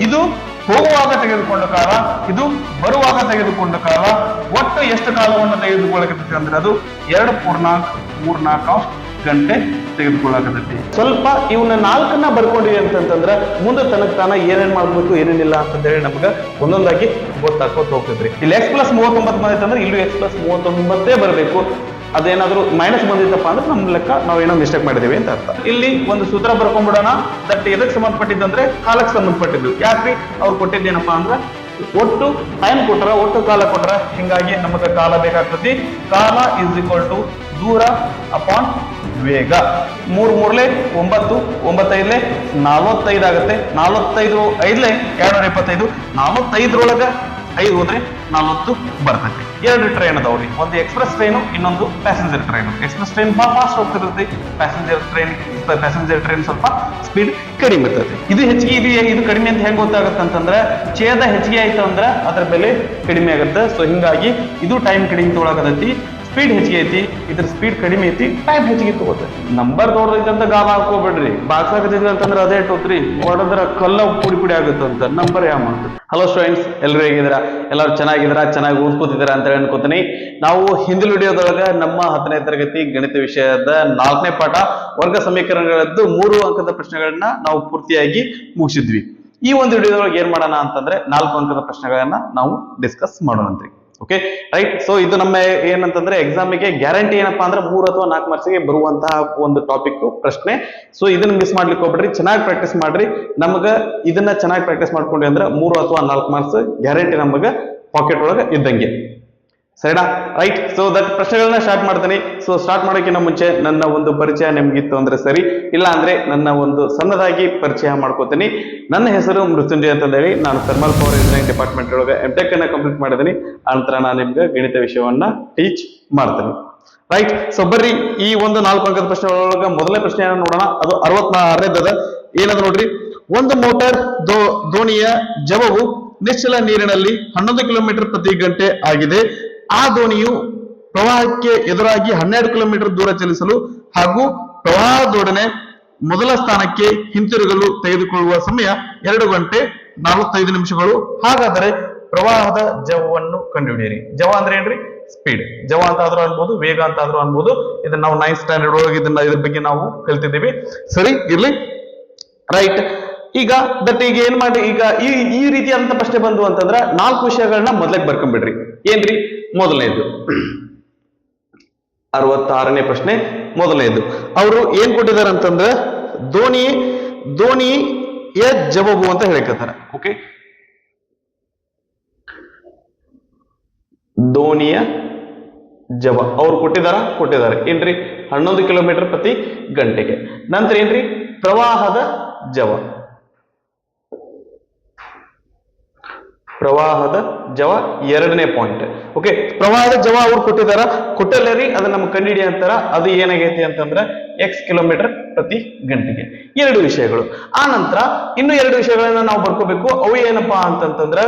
ಇದು ಹೋಗುವಾಗ ತೆಗೆದುಕೊಂಡ ಕಾಲ, ಇದು ಬರುವಾಗ ತೆಗೆದುಕೊಂಡ ಕಾಲ, ಒಟ್ಟು ಎಷ್ಟು ಕಾಲವನ್ನು ತೆಗೆದುಕೊಳ್ಳಕತ್ತೈತಿ ಅಂದ್ರೆ ಅದು 2.34 ಗಂಟೆ ತೆಗೆದುಕೊಳ್ಳಕತ್ತೈತಿ. ಸ್ವಲ್ಪ ಇವನ್ನ 4 ಬರ್ಕೊಂಡಿವಿ ಅಂತಂತಂದ್ರ ಮುಂದೆ ತನಕ ತಾನ ಏನೇನ್ ಮಾಡ್ಬೇಕು ಏನೇನಿಲ್ಲ ಅಂತಂದೇಳಿ ನಮ್ಗ ಒಂದೊಂದಾಗಿ ಗೊತ್ತಾಕೋತ ಹೋಗ್ತದ್ರಿ. ಇಲ್ಲಿ x+39 ಬಂದೈತಂದ್ರೆ ಇಲ್ಲೂ x+39 ಬರಬೇಕು. ಅದೇನಾದ್ರೂ ಮೈನಸ್ ಬಂದಿತ್ತಪ್ಪ ಅಂದ್ರೆ ನಮ್ಮ ಲೆಕ್ಕ ನಾವು ಏನೋ ಮಿಸ್ಟೇಕ್ ಮಾಡಿದೀವಿ ಅಂತ ಅರ್ಥ. ಇಲ್ಲಿ ಒಂದು ಸೂತ್ರ ಬರ್ಕೊಂಡ್ಬಿಡೋಣ. ದಟ್ ಎದಕ್ಕೆ ಸಂಬಂಧಪಟ್ಟಿದ್ದಂದ್ರೆ ಕಾಲಕ್ಕೆ ಸಂಬಂಧಪಟ್ಟಿದ್ದು. ಯಾಕ್ರಿ ಅವ್ರು ಕೊಟ್ಟಿದ್ದೇನಪ್ಪಾ ಅಂದ್ರೆ ಒಟ್ಟು ಟೈಮ್ ಕೊಟ್ರ, ಒಟ್ಟು ಕಾಲ ಕೊಟ್ರ, ಹಿಂಗಾಗಿ ನಮಗೆ ಕಾಲ ಬೇಕಾಗ್ತತಿ. ಕಾಲ ಇಸ್ ಈಕ್ವಲ್ ಟು ದೂರ ಅಪಾನ್ ವೇಗ. 3 3 9, 9 5 ಆಗುತ್ತೆ. 45 5 225. 45 5 ಹೋದ್ರೆ 40 ಬರ್ತೈತಿ. 2 ಟ್ರೈನ್ ಅದಾವ್ರಿ, ಒಂದು ಎಕ್ಸ್ಪ್ರೆಸ್ ಟ್ರೈನು, ಇನ್ನೊಂದು ಪ್ಯಾಸೆಂಜರ್ ಟ್ರೈನ್. ಎಕ್ಸ್ಪ್ರೆಸ್ ಟ್ರೈನ್ ಬಹಳ ಫಾಸ್ಟ್ ಹೋಗ್ತಿರ್ತೈತಿ, ಪ್ಯಾಸೆಂಜರ್ ಟ್ರೈನ್ ಸ್ವಲ್ಪ ಸ್ಪೀಡ್ ಕಡಿಮೆ ಇರ್ತೈತಿ. ಇದು ಹೆಚ್ಚಿಗೆ ಇದು ಕಡಿಮೆ ಅಂತ ಹೆಂಗ್ ಗೊತ್ತಾಗುತ್ತೆ ಅಂತಂದ್ರೆ ಛೇದ ಹೆಚ್ಚಿಗೆ ಆಯ್ತು ಅಂದ್ರೆ ಅದ್ರ ಬೆಲೆ ಕಡಿಮೆ ಆಗುತ್ತೆ. ಸೊ ಹಿಂಗಾಗಿ ಇದು ಟೈಮ್ ಕಡಿಮೆ ತೊಗೊಳಕತೈತಿ. ಸ್ಪೀಡ್ ಹೆಚ್ಚಿಗೆ ಐತಿ, ಇದ್ರ ಸ್ಪೀಡ್ ಕಡಿಮೆ ಐತಿ, ಟೈಮ್ ಹೆಚ್ಚಿಗೆ ತಗೋತೆ. ನಂಬರ್ ದೊಡ್ಡದೈತೆ ಅಂತ ಗಾಬ ಹಾಕೋಬೇಡ್ರಿ. ಬಾಕ್ಸಾಕತೈತಿ ಅಂತಂದ್ರೆ ಅದೇ ಟೋತ್ರಿ ಹೊಡೆದ್ರ ಕಲ್ಲ ಪುಡಿ ಆಗುತ್ತಂತ ನಂಬರ್ ಯಾವ ಮಾಡ್ತದೆ. ಹಲೋ ಸ್ಟೂಡೆಂಟ್ಸ್, ಎಲ್ಲರೂ ಹೇಗಿದ್ದೀರಾ? ಎಲ್ಲರೂ ಚೆನ್ನಾಗಿದ್ದೀರಾ? ಚೆನ್ನಾಗಿ ಓದ್ಕೋತಿದ್ದೀರಾ ಅಂತ ಹೇಳಿ ಅನ್ಕೋತೀನಿ. ನಾವು ಹಿಂದಿನ ವಿಡಿಯೋದೊಳಗ ನಮ್ಮ 10ನೇ ತರಗತಿ ಗಣಿತ ವಿಷಯದ 4ನೇ ಪಾಠ ವರ್ಗ ಸಮೀಕರಣಗಳದ್ದು 3 ಅಂಕದ ಪ್ರಶ್ನೆಗಳನ್ನ ನಾವು ಪೂರ್ತಿಯಾಗಿ ಮುಗಿಸಿದ್ವಿ. ಈ ಒಂದು ವಿಡಿಯೋದೊಳಗೆ ಏನ್ ಮಾಡೋಣ ಅಂತಂದ್ರೆ 4 ಅಂಕದ ಪ್ರಶ್ನೆಗಳನ್ನ ನಾವು ಡಿಸ್ಕಸ್ ಮಾಡೋಣಂತ್ರಿ. Okay right. ಸೊ ಇದು ನಮ್ಮ ಏನಂತಂದ್ರೆ ಎಕ್ಸಾಮಿಗೆ ಗ್ಯಾರಂಟಿ ಏನಪ್ಪಾ ಅಂದ್ರೆ 3 ಅಥವಾ 4 ಮಾರ್ಕ್ಸ್ಗೆ ಬರುವಂತಹ ಒಂದು ಟಾಪಿಕ್ ಪ್ರಶ್ನೆ. ಸೊ ಇದನ್ನ ಮಿಸ್ ಮಾಡ್ಲಿಕ್ಕೆ ಹೋಗ್ಬೇಡ್ರಿ, ಚೆನ್ನಾಗಿ ಪ್ರಾಕ್ಟೀಸ್ ಮಾಡ್ರಿ. ನಮಗ ಇದನ್ನ ಚೆನ್ನಾಗಿ ಪ್ರಾಕ್ಟೀಸ್ ಮಾಡ್ಕೊಂಡ್ರಿ ಅಂದ್ರೆ 3 ಅಥವಾ 4 ಮಾರ್ಕ್ಸ್ ಗ್ಯಾರಂಟಿ ನಮಗ ಪಾಕೆಟ್ ಒಳಗೆ ಇದ್ದಂಗೆ. ಸರಿನಾ? ರೈಟ್. ಸೊ ದಟ್ ಪ್ರಶ್ನೆಗಳನ್ನ ಸ್ಟಾರ್ಟ್ ಮಾಡ್ತೀನಿ. ಸೊ ಸ್ಟಾರ್ಟ್ ಮಾಡೋಕ್ಕಿಂತ ಮುಂಚೆ ನನ್ನ ಒಂದು ಪರಿಚಯ ನಿಮ್ಗಿತ್ತು ಅಂದ್ರೆ ಸರಿ, ಇಲ್ಲ ಅಂದ್ರೆ ನನ್ನ ಒಂದು ಸಣ್ಣದಾಗಿ ಪರಿಚಯ ಮಾಡ್ಕೋತೀನಿ. ನನ್ನ ಹೆಸರು ಮೃತ್ಯುಂಜಯ ಅಂತ ಹೇಳಿ, ನಾನು ಥರ್ಮಲ್ ಪವರ್ ಇಂಜಿನಿಯರಿಂಗ್ ಡಿಪಾರ್ಟ್ಮೆಂಟ್ ಒಳಗೆ MTech ಅನ್ನ ಕಂಪ್ಲೀಟ್ ಮಾಡಿದ್ದೀನಿ. ಆನಂತರ ನಾನು ನಿಮ್ಗೆ ಗಣಿತ ವಿಷಯವನ್ನ ಟೀಚ್ ಮಾಡ್ತೀನಿ. ರೈಟ್. ಸೊ ಬರ್ರಿ ಈ ಒಂದು 4 ಅಂಕದ ಪ್ರಶ್ನೆ ಒಳಗೆ ಮೊದಲನೇ ಪ್ರಶ್ನೆಯನ್ನು ನೋಡೋಣ. ಅದು 66ನೇದ. ಏನದು ನೋಡ್ರಿ, ಒಂದು ಮೋಟಾರ್ ದೋಣಿಯ ಜವವು ನಿಶ್ಚಲ ನೀರಿನಲ್ಲಿ 11 ಕಿಲೋಮೀಟರ್ ಪ್ರತಿ ಗಂಟೆ ಆಗಿದೆ. ಆ ದೋಣಿಯು ಪ್ರವಾಹಕ್ಕೆ ಎದುರಾಗಿ 12 ಕಿಲೋಮೀಟರ್ ದೂರ ಚಲಿಸಲು ಹಾಗೂ ಪ್ರವಾಹದೊಡನೆ ಮೊದಲ ಸ್ಥಾನಕ್ಕೆ ಹಿಂತಿರುಗಲು ತೆಗೆದುಕೊಳ್ಳುವ ಸಮಯ 2 ಗಂಟೆ 45 ನಿಮಿಷಗಳು. ಹಾಗಾದರೆ ಪ್ರವಾಹದ ಜವವನ್ನು ಕಂಡುಹಿಡಿಯಿರಿ. ಜವ ಅಂದ್ರೆ ಏನ್ರಿ? ಸ್ಪೀಡ್. ಜವ ಅಂತ ಆದ್ರೂ ಅನ್ಬೋದು, ವೇಗ ಅಂತ ಆದ್ರೂ ಅನ್ಬೋದು. ಇದನ್ನ ನಾವು 9th ಸ್ಟ್ಯಾಂಡರ್ಡ್ ಒಳಗೆ ಇದ್ರ ಬಗ್ಗೆ ನಾವು ಕಲ್ತಿದ್ದೀವಿ. ಸರಿ ಇರ್ಲಿ. ರೈಟ್. ಈಗ ಈಗ ಏನ್ ಮಾಡಿ, ಈಗ ಈ ರೀತಿಯಾದಂತ ಪ್ರಶ್ನೆ ಬಂದು ಅಂತಂದ್ರ 4 ವಿಷಯಗಳನ್ನ ಮೊದಲಿಗೆ ಬರ್ಕೊಂಡ್ಬಿಡ್ರಿ. ಏನ್ರಿ? ಮೊದಲನೇದು 66ನೇ ಪ್ರಶ್ನೆ. ಮೊದಲನೇದು ಅವರು ಏನ್ ಕೊಟ್ಟಿದ್ದಾರೆ ಅಂತಂದ್ರೆ ದೋಣಿಯ ಜವಬು ಅಂತ ಹೇಳಿಕತ್ತಾರ. ಓಕೆ, ದೋಣಿಯ ಜವ ಅವ್ರು ಕೊಟ್ಟಿದ್ದಾರೆ ಏನ್ರಿ? 11 ಕಿಲೋಮೀಟರ್ ಪ್ರತಿ ಗಂಟೆಗೆ. ನಂತರ ಏನ್ರಿ? ಪ್ರವಾಹದ ಜವ. ಪ್ರವಾಹದ ಜವ 2ನೇ ಪಾಯಿಂಟ್. ಓಕೆ, ಪ್ರವಾಹದ ಜವ ಅವ್ರು ಕೊಟ್ಟಲ್ಲರಿ, ಅದನ್ನ ನಮ್ಗೆ ಕಂಡುಹಿಡಿ ಅಂತಾರ. ಅದು ಏನಾಗೈತಿ ಅಂತಂದ್ರೆ x ಕಿಲೋಮೀಟರ್ ಪ್ರತಿ ಗಂಟೆಗೆ. 2 ವಿಷಯಗಳು. ಆ ನಂತರ ಇನ್ನು 2 ವಿಷಯಗಳನ್ನ ನಾವು ಬರ್ಕೋಬೇಕು. ಅವು ಏನಪ್ಪಾ ಅಂತಂತಂದ್ರ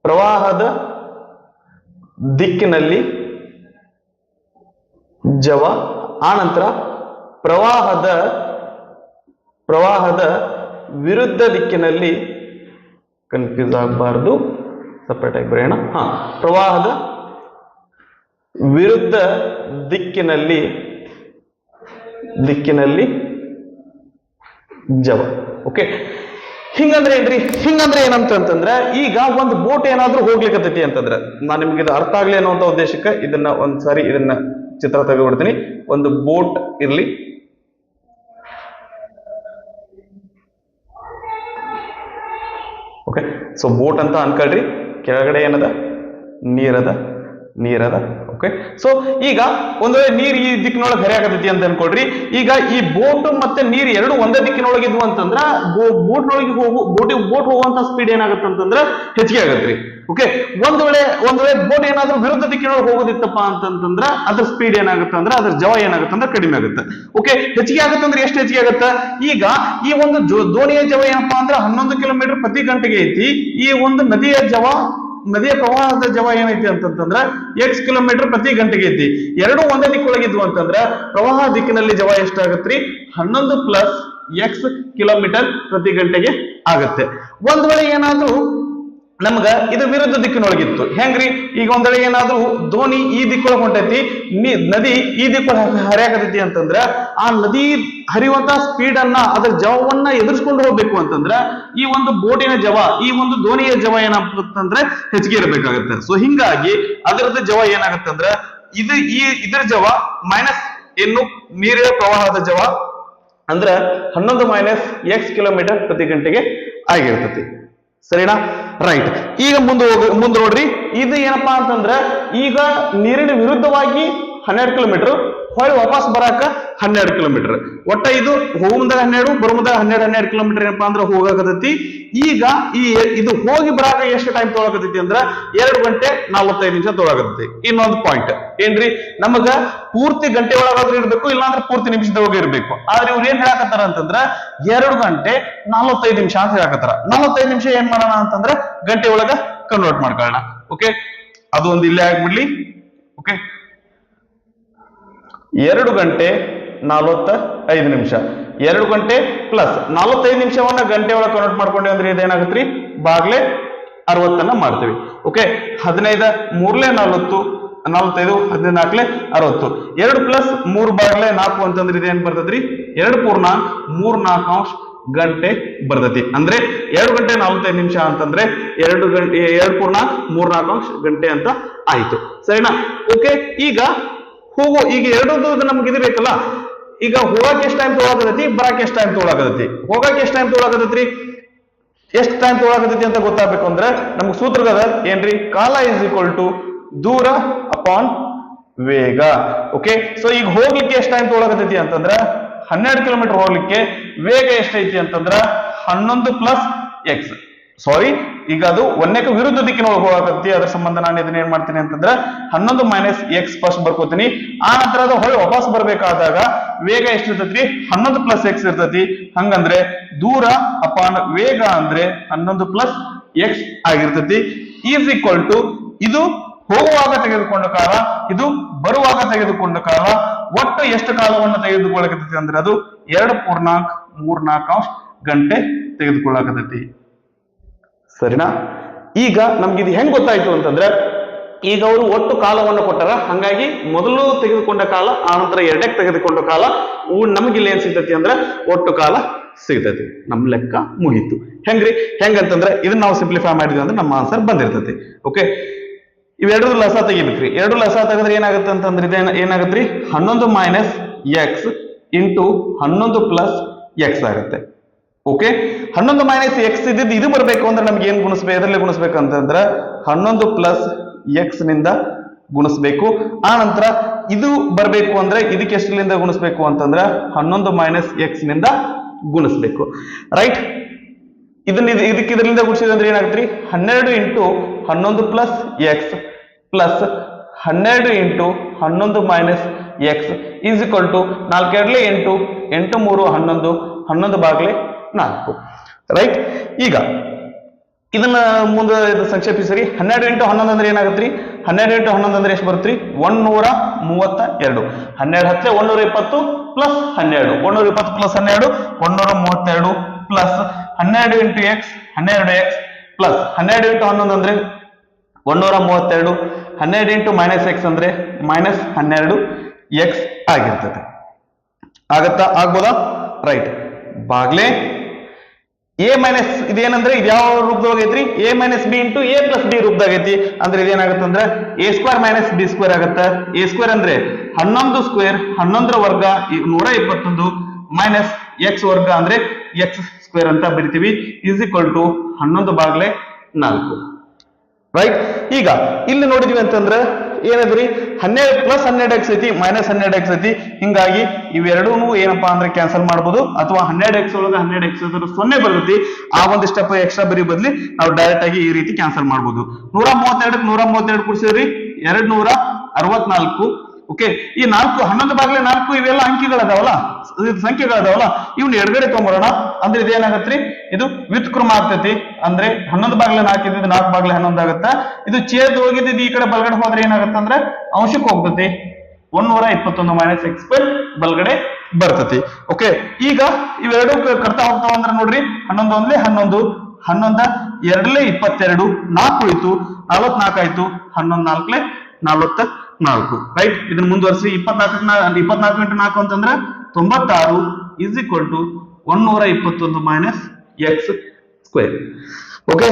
ಪ್ರವಾಹದ ದಿಕ್ಕಿನಲ್ಲಿ ಜವ, ಆ ನಂತರ ಪ್ರವಾಹದ ವಿರುದ್ಧ ದಿಕ್ಕಿನಲ್ಲಿ, ಕನ್ಫ್ಯೂಸ್ ಆಗಬಾರ್ದು, ಸಪರೇಟ್ ಆಗಿ ಬರೆಯೋಣ. ಪ್ರವಾಹದ ವಿರುದ್ಧ ದಿಕ್ಕಿನಲ್ಲಿ ಜವ. ಓಕೆ, ಹಿಂಗಂದ್ರೆ ಏನ್ರಿ? ಹಿಂಗಂದ್ರೆ ಏನಂತಂದ್ರೆ ಈಗ ಒಂದು ಬೋಟ್ ಏನಾದ್ರೂ ಹೋಗ್ಲಿಕ್ಕತ್ತೈತಿ ಅಂತಂದ್ರೆ, ನಾನು ನಿಮ್ಗೆ ಇದು ಅರ್ಥ ಆಗ್ಲಿ ಅನ್ನುವಂತ ಉದ್ದೇಶಕ್ಕೆ ಇದನ್ನ ಒಂದ್ಸಾರಿ ಇದನ್ನ ಚಿತ್ರ ತೆಗೆದುಬಿಡ್ತೀನಿ. ಒಂದು ಬೋಟ್ ಇರ್ಲಿ. ಓಕೆ, ಸೊ ಬೋಟ್ ಅಂತ ಅನ್ಕೊಳ್ರಿ. ಕೆಳಗಡೆ ಏನದ? ನೀರದ. ಓಕೆ, ಸೊ ಈಗ ಒಂದ್ ವೇಳೆ ನೀರ್ ಈ ದಿಕ್ಕಿನೊಳಗೆ ಹರಿಯಾಕತೈತಿ ಅಂತ ಅನ್ಕೊಳ್ರಿ. ಈಗ ಈ ಬೋಟ್ ಮತ್ತೆ ನೀರ್ ಎರಡು ಒಂದೇ ದಿಕ್ಕಿನೊಳಗೆ ಇದ್ವು ಅಂತಂದ್ರ ಬೋಟ್ ಹೋಗುವಂತ ಸ್ಪೀಡ್ ಏನಾಗುತ್ತೆ ಅಂತಂದ್ರ ಹೆಚ್ಚಿಗೆ ಆಗತ್ರಿ. ಓಕೆ, ಒಂದ್ ವೇಳೆ ಬೋಟ್ ಏನಾದ್ರೂ ವಿರುದ್ಧ ದಿಕ್ಕಿನೊಳಗೆ ಹೋಗೋದಿತ್ತಪ್ಪ ಅಂತಂದ್ರ ಅದ್ರ ಸ್ಪೀಡ್ ಏನಾಗುತ್ತೆ ಅಂದ್ರೆ ಅದ್ರ ಜವ ಏನಾಗುತ್ತೆ ಅಂದ್ರೆ ಕಡಿಮೆ ಆಗುತ್ತೆ. ಓಕೆ, ಹೆಚ್ಚಿಗೆ ಆಗುತ್ತೆ ಅಂದ್ರೆ ಎಷ್ಟು ಹೆಚ್ಚಿಗೆ ಆಗುತ್ತೆ? ಈಗ ಈ ಒಂದು ದೋಣಿಯ ಜವ ಏನಪ್ಪಾ ಅಂದ್ರೆ 11 ಕಿಲೋಮೀಟರ್ ಪ್ರತಿ ಗಂಟೆಗೆ ಐತಿ. ಈ ಒಂದು ನದಿಯ ಪ್ರವಾಹದ ಜವ ಏನೈತಿ ಅಂತಂದ್ರ x ಕಿಲೋಮೀಟರ್ ಪ್ರತಿ ಗಂಟೆಗೆ ಐತಿ. ಎರಡು ಒಂದೇ ದಿಕ್ಕೊಳಗಿದ್ವು ಅಂತಂದ್ರ ಪ್ರವಾಹ ದಿಕ್ಕಿನಲ್ಲಿ ಜವ ಎಷ್ಟಾಗತ್ರಿ? 11 + x ಕಿಲೋಮೀಟರ್ ಪ್ರತಿ ಗಂಟೆಗೆ ಆಗುತ್ತೆ. ಒಂದ್ ವೇಳೆ ಏನಾದ್ರೂ ನಮ್ಗ ಇದು ವಿರುದ್ಧ ದಿಕ್ಕಿನೊಳಗಿತ್ತು ಹೆಂಗ್ರಿ, ಈಗ ಒಂದ್ ವೇಳೆ ಏನಾದ್ರೂ ದೋಣಿ ಈ ದಿಕ್ಕೊಳಗೆ ಹೊಂಟೈತಿ, ನದಿ ಈ ದಿಕ್ಕೊಳಗೆ ಹರಿಯಾಕತೈತಿ ಅಂತಂದ್ರ ಆ ನದಿ ಹರಿಯುವಂತ ಸ್ಪೀಡ್ ಅನ್ನ ಅದರ ಜವವನ್ನ ಎದುರಿಸ್ಕೊಂಡು ಹೋಗ್ಬೇಕು ಅಂತಂದ್ರ ಈ ಒಂದು ಬೋಟಿನ ಜವ, ಈ ಒಂದು ದೋಣಿಯ ಜವ ಏನಾಗ್ತಂದ್ರೆ ಹೆಚ್ಚಿಗೆ ಇರಬೇಕಾಗತ್ತೆ. ಸೊ ಹಿಂಗಾಗಿ ಅದರದ್ದು ಜವ ಏನಾಗತ್ತಂದ್ರ ಇದರ ಜವ ಮೈನಸ್ ಇನ್ನು ನೀರಿನ ಪ್ರವಾಹದ ಜವ ಅಂದ್ರ 11 ಮೈನಸ್ ಎಕ್ಸ್ ಕಿಲೋಮೀಟರ್ ಪ್ರತಿ ಗಂಟೆಗೆ ಆಗಿರ್ತತಿ. ಸರಿನಾ? ರೈಟ್. ಈಗ ಮುಂದೆ ನೋಡ್ರಿ, ಇದು ಏನಪ್ಪಾ ಅಂತಂದ್ರ ಈಗ ನೀರಿನ ವಿರುದ್ಧವಾಗಿ 12 ಕಿಲೋಮೀಟರ್, ಹೊಳ್ಳಿ ವಾಪಸ್ ಬರಾಕ 12 ಕಿಲೋಮೀಟರ್, ಒಟ್ಟ ಇದು ಹೋಗುಮುಂದಾಗ 12 ಬರುಮುಂದಾಗ 12 ಕಿಲೋಮೀಟರ್ ಏನಪ್ಪಾ ಅಂದ್ರ ಹೋಗಾಕತೈತಿ. ಈಗ ಇದು ಹೋಗಿ ಬರಾಕ ಎಷ್ಟು ಟೈಮ್ ತೊಗೊಳಕತೈತಿ ಅಂದ್ರ 2 ಗಂಟೆ 45 ನಿಮಿಷ ತೊಗೊಳಕತೈತಿ. ಇನ್ನೊಂದು ಪಾಯಿಂಟ್ ಏನ್ರಿ, ನಮಗ ಪೂರ್ತಿ ಗಂಟೆ ಒಳಗಾದ್ರೂ ಇರ್ಬೇಕು, ಇಲ್ಲಾಂದ್ರೆ ಪೂರ್ತಿ ನಿಮಿಷದೊಳಗೆ ಇರ್ಬೇಕು. ಆದ್ರೆ ಇವ್ರು ಏನ್ ಹೇಳಕತ್ತಾರ ಅಂತಂದ್ರ 2 ಗಂಟೆ 45 ನಿಮಿಷ ಅಂತ ಹೇಳಕತ್ತಾರ. 45 ನಿಮಿಷ ಏನ್ ಮಾಡೋಣ ಅಂತಂದ್ರ ಗಂಟೆ ಒಳಗ ಕನ್ವರ್ಟ್ ಮಾಡ್ಕೊಳ್ಳೋಣ. ಓಕೆ, ಅದು ಒಂದು ಇಲ್ಲೇ ಆಗ್ಬಿಡ್ಲಿ. ಓಕೆ, 2 ಗಂಟೆ 45 ನಿಮಿಷ, 2 ಗಂಟೆ ಪ್ಲಸ್ 45 ನಿಮಿಷವನ್ನ ಗಂಟೆ ಒಳಗೆ ಕನ್ವರ್ಟ್ ಮಾಡ್ಕೊಂಡ್ವಿ ಅಂದ್ರೆ ಇದೇನಾಗತ್ರಿ, ಬಾಗ್ಲೆ 60 ಮಾಡ್ತೀವಿ. ಓಕೆ, 15 ಮೂರ್ಲೆ 40, 45 14 60, 2 ಪ್ಲಸ್ 3 ಬಾಗ್ಲೆ 4 ಅಂತಂದ್ರೆ ಇದೇನ್ ಬರ್ತದ್ರಿ, 2 ಪೂರ್ಣ 3 4 ಗಂಟೆ ಬರ್ತೈತಿ. ಅಂದ್ರೆ 2 ಗಂಟೆ 45 ನಿಮಿಷ ಅಂತಂದ್ರೆ 2 ಗಂಟೆ 2 ಪೂರ್ಣ 3 4 ಗಂಟೆ ಅಂತ ಆಯ್ತು. ಸರಿನಾ? ಓಕೆ, ಈಗ ಈಗ ಎರಡದ್ದು ನಮ್ಗೆ ಇದು ಬೇಕಲ್ಲ. ಈಗ ಹೋಗಕ್ಕೆ ಎಷ್ಟು ಟೈಮ್ ತೊಗೊಳಕತೈತಿ, ಬರಾಕ್ ಎಷ್ಟು ಟೈಮ್ ತೊಗೊಳಕತೈತಿ. ಹೋಗಕ್ಕೆ ಎಷ್ಟು ಟೈಮ್ ತೊಗೊಳಕತೈತ್ರಿ, ಎಷ್ಟು ಟೈಮ್ ತೊಗೊಳಕತೈತಿ ಅಂತ ಗೊತ್ತಾಗಬೇಕು ಅಂದ್ರೆ ನಮ್ಗೆ ಸೂತ್ರದ ಏನ್ರಿ, ಕಾಲ ಇಸ್ ಈಕ್ವಲ್ ಟು ದೂರ ಅಪಾನ್ ವೇಗ. ಓಕೆ, ಸೊ ಈಗ ಹೋಗ್ಲಿಕ್ಕೆ ಎಷ್ಟು ಟೈಮ್ ತೊಗೊಳಕತೈತಿ ಅಂತಂದ್ರ 12 ಕಿಲೋಮೀಟರ್ ಹೋಗ್ಲಿಕ್ಕೆ ವೇಗ ಎಷ್ಟೈತಿ ಅಂತಂದ್ರ 11 ಪ್ಲಸ್ ಎಕ್ಸ್. ಸಾರಿ, ಈಗ ಅದು ಒಂದಕ್ಕೆ ವಿರುದ್ಧ ದಿಕ್ಕಿನೊಳಗೆ ಹೋಗಕತ್ತಿ. ಅದ್ರ ಸಂಬಂಧ ನಾನು ಇದನ್ನ ಏನ್ ಮಾಡ್ತೀನಿ ಅಂತಂದ್ರೆ 11 ಮೈನಸ್ ಎಕ್ಸ್ ಫಸ್ಟ್ ಬರ್ಕೋತೀನಿ. ಆ ನಂತರ ಅದು ಹೊಳ್ಳಿ ವಾಪಸ್ ಬರ್ಬೇಕಾದಾಗ ವೇಗ ಎಷ್ಟಿರ್ತೈತಿ, 11 ಪ್ಲಸ್ ಎಕ್ಸ್ ಇರ್ತೈತಿ. ಹಂಗಂದ್ರೆ ದೂರ ಅಪಾನ್ ವೇಗ ಅಂದ್ರೆ 11 ಪ್ಲಸ್ ಎಕ್ಸ್ ಆಗಿರ್ತೈತಿ. ಈಸ್ ಈಕ್ವಲ್ ಟು ಇದು ಹೋಗುವಾಗ ತೆಗೆದುಕೊಂಡ ಕಾಲ, ಇದು ಬರುವಾಗ ತೆಗೆದುಕೊಂಡ ಕಾಲ, ಒಟ್ಟು ಎಷ್ಟು ಕಾಲವನ್ನು ತೆಗೆದುಕೊಳ್ಳಕತೈತಿ ಅಂದ್ರೆ ಅದು 2.34 ಗಂಟೆ ತೆಗೆದುಕೊಳ್ಳಕತೈತಿ. ಸರಿನಾ? ಈಗ ನಮ್ಗೆ ಇದು ಹೆಂಗ್ ಗೊತ್ತಾಯ್ತು ಅಂತಂದ್ರೆ, ಈಗ ಅವರು ಒಟ್ಟು ಕಾಲವನ್ನು ಕೊಟ್ಟಾರ, ಹಂಗಾಗಿ ಮೊದಲು ತೆಗೆದುಕೊಂಡ ಕಾಲ, ಆ ನಂತರ ಎರಡಕ್ಕೆ ತೆಗೆದುಕೊಂಡ ಕಾಲ, ನಮ್ಗೆ ಇಲ್ಲಿ ಏನ್ ಸಿಗ್ತೈತಿ ಅಂದ್ರೆ ಒಟ್ಟು ಕಾಲ ಸಿಗ್ತೈತಿ. ನಮ್ ಲೆಕ್ಕ ಮುಗೀತು. ಹೆಂಗಂತಂದ್ರೆ ಇದನ್ನ ನಾವು ಸಿಂಪ್ಲಿಫೈ ಮಾಡಿದ್ವಿ ಅಂದ್ರೆ ನಮ್ಮ ಆನ್ಸರ್ ಬಂದಿರ್ತೈತಿ. ಓಕೆ, ಇವೆರಡು ಲಸ ತೆಗಿಬೇಕ್ರಿ. 2 ಲಸ ತೆಗೆದ್ರೆ ಏನಾಗುತ್ತೆ ಅಂತಂದ್ರೆ ಏನಾಗತ್ರಿ, 11 minus X into 11 plus X ಆಗುತ್ತೆ. ಓಕೆ, 11 ಮೈನಸ್ ಎಕ್ಸ್ ಇದ್ದಿದ್ದು ಇದು ಬರ್ಬೇಕು ಅಂದ್ರೆ ನಮ್ಗೆ ಏನ್ ಗುಣಿಸ್ಬೇಕು, ಎದರಲ್ಲಿ ಗುಣಿಸ್ಬೇಕು ಅಂತಂದ್ರೆ 11 ಪ್ಲಸ್ ಎಕ್ಸ್ ನಿಂದ ಗುಣಿಸ್ಬೇಕು. ಆ ನಂತರ ಇದು ಬರ್ಬೇಕು ಅಂದ್ರೆ ಇದಕ್ಕೆ ಎಷ್ಟರಿಂದ ಗುಣಿಸ್ಬೇಕು ಅಂತಂದ್ರೆ 11 ಮೈನಸ್ ಎಕ್ಸ್ ನಿಂದ ಗುಣಿಸ್ಬೇಕು. ರೈಟ್, ಇದಕ್ಕೆ ಇದರಿಂದ ಗುಣಿಸಿದ್ರೆ ಏನಾಗುತ್ತೆ, 12 into 11 plus x plus 12 into 11 minus x is equal to 4 2 8, 8 3 11, 11 ಬಾಗ್ಲೆ 4. ರೈಟ್, ಈಗ ಇದನ್ನ ಮುಂದೆ ಸಂಕ್ಷೇಪಿಸ್ರಿ. 12 ಇಂಟು 11 ಅಂದ್ರೆ ಏನಾಗತ್ರಿ, 12 ಇಂಟು 11 ಅಂದ್ರೆ ಎಷ್ಟು ಬರುತ್ತ್ರಿ, 132. 12 ಹತ್ತಲೆ 120 plus 12, 120 plus 12 132 plus 12 into x 12x plus 12 into 11 ಅಂದ್ರೆ 132, 12 ಇಂಟು ಮೈನಸ್ ಎಕ್ಸ್ ಅಂದ್ರೆ ಮೈನಸ್ 12x ಆಗಿರ್ತದೆ. ಆಗ್ಬೋದಾ? ರೈಟ್, ಬಾಗ್ಲೆ ಎ ಮೈನಸ್ ಇದೇನಂದ್ರೆ ಇದು ಯಾವ ರೂಪದೊಳಗೆ ಐತ್ರಿ, a minus b into a plus b ರೂಪದಾಗೈತಿ. ಅಂದ್ರೆ ಇದೇನಾಗುತ್ತೆ ಅಂದ್ರೆ a square minus b square ಆಗುತ್ತೆ. ಎ ಸ್ಕ್ವೇರ್ ಅಂದ್ರೆ 11 ಸ್ಕ್ವೇರ್, 11 ವರ್ಗ 121 ಮೈನಸ್ ಎಕ್ಸ್ ವರ್ಗ ಅಂದ್ರೆ ಎಕ್ಸ್ ಸ್ಕ್ವೇರ್ ಅಂತ ಬರಿತೀವಿ. ಈಸ್ ಈಕ್ವಲ್ ಟು 11 ಬಾಗ್ಲೆ 4. ರೈಟ್, ಈಗ ಇಲ್ಲಿ ನೋಡಿದ್ವಿ ಅಂತಂದ್ರೆ ಏನದ್ರಿ, 12 ಪ್ಲಸ್ 12x ಐತಿ, ಮೈನಸ್ 12x ಐತಿ. ಹಿಂಗಾಗಿ ಇವೆರಡೂ ಏನಪ್ಪಾ ಅಂದ್ರೆ ಕ್ಯಾನ್ಸಲ್ ಮಾಡ್ಬೋದು, ಅಥವಾ 12x ಒಳಗೆ 12x 0 ಬರ್ತೈತಿ. ಆ ಒಂದು ಸ್ಟೆಪ್ ಎಕ್ಸ್ಟ್ರಾ ಬರಿ ಬದ್ಲಿ ನಾವು ಡೈರೆಕ್ಟ್ ಆಗಿ ಈ ರೀತಿ ಕ್ಯಾನ್ಸಲ್ ಮಾಡ್ಬೋದು. 132 132 ಕೂಡಿಸಿದ್ರಿ 264. ಓಕೆ, ಈ 4 11 ಬಾಗ್ಲೆ 4 ಇವೆಲ್ಲ ಅಂಕಿಗಳದಾವಲ್ಲ, ಸಂಖ್ಯೆಗಳದಾವಲ್ಲ, ಇವ್ನ ಎಡಗಡೆ ತಗೊಂಬರೋಣ. ಅಂದ್ರೆ ಇದೇನಾಗತ್ರಿ, ಇದು ವ್ಯುತ್ಕ್ರಮ ಆಗ್ತೈತಿ. ಅಂದ್ರೆ 11 ಬಾಗ್ಲೆ 4 ಇದ್ದಿದ್ದು 4 ಬಾಗ್ಲೆ 11 ಆಗುತ್ತೆ. ಇದು ಛೇದ ಹೋಗಿದ್ದು ಈ ಕಡೆ ಬಲಗಡೆ ಹೋದ್ರೆ ಏನಾಗುತ್ತೆ ಅಂದ್ರೆ ಅಂಶಕ್ಕೆ ಹೋಗ್ತೈತಿ. 121 ಮೈನಸ್ ಎಕ್ಸ್ ಸ್ಕ್ವೇರ್ ಬಲ್ಗಡೆ ಬರ್ತತಿ. ಓಕೆ, ಈಗ ಇವೆರಡು ಕರ್ತಾ ಹೋಗ್ತಾವ ಅಂದ್ರೆ ನೋಡ್ರಿ 11 ಒಂದ್ಲೆ 11, 11 ಎರಡ್ಲೆ 22, 4 ಉಳಿತು 44 ಆಯ್ತು, 11 4ಲೆ 44. ರೈಟ್, ಇದನ್ನ ಮುಂದುವರಿಸಿ 24 ಇಂಟು 4 ಅಂತಂದ್ರೆ 96 is equal to 121 minus x square. Okay,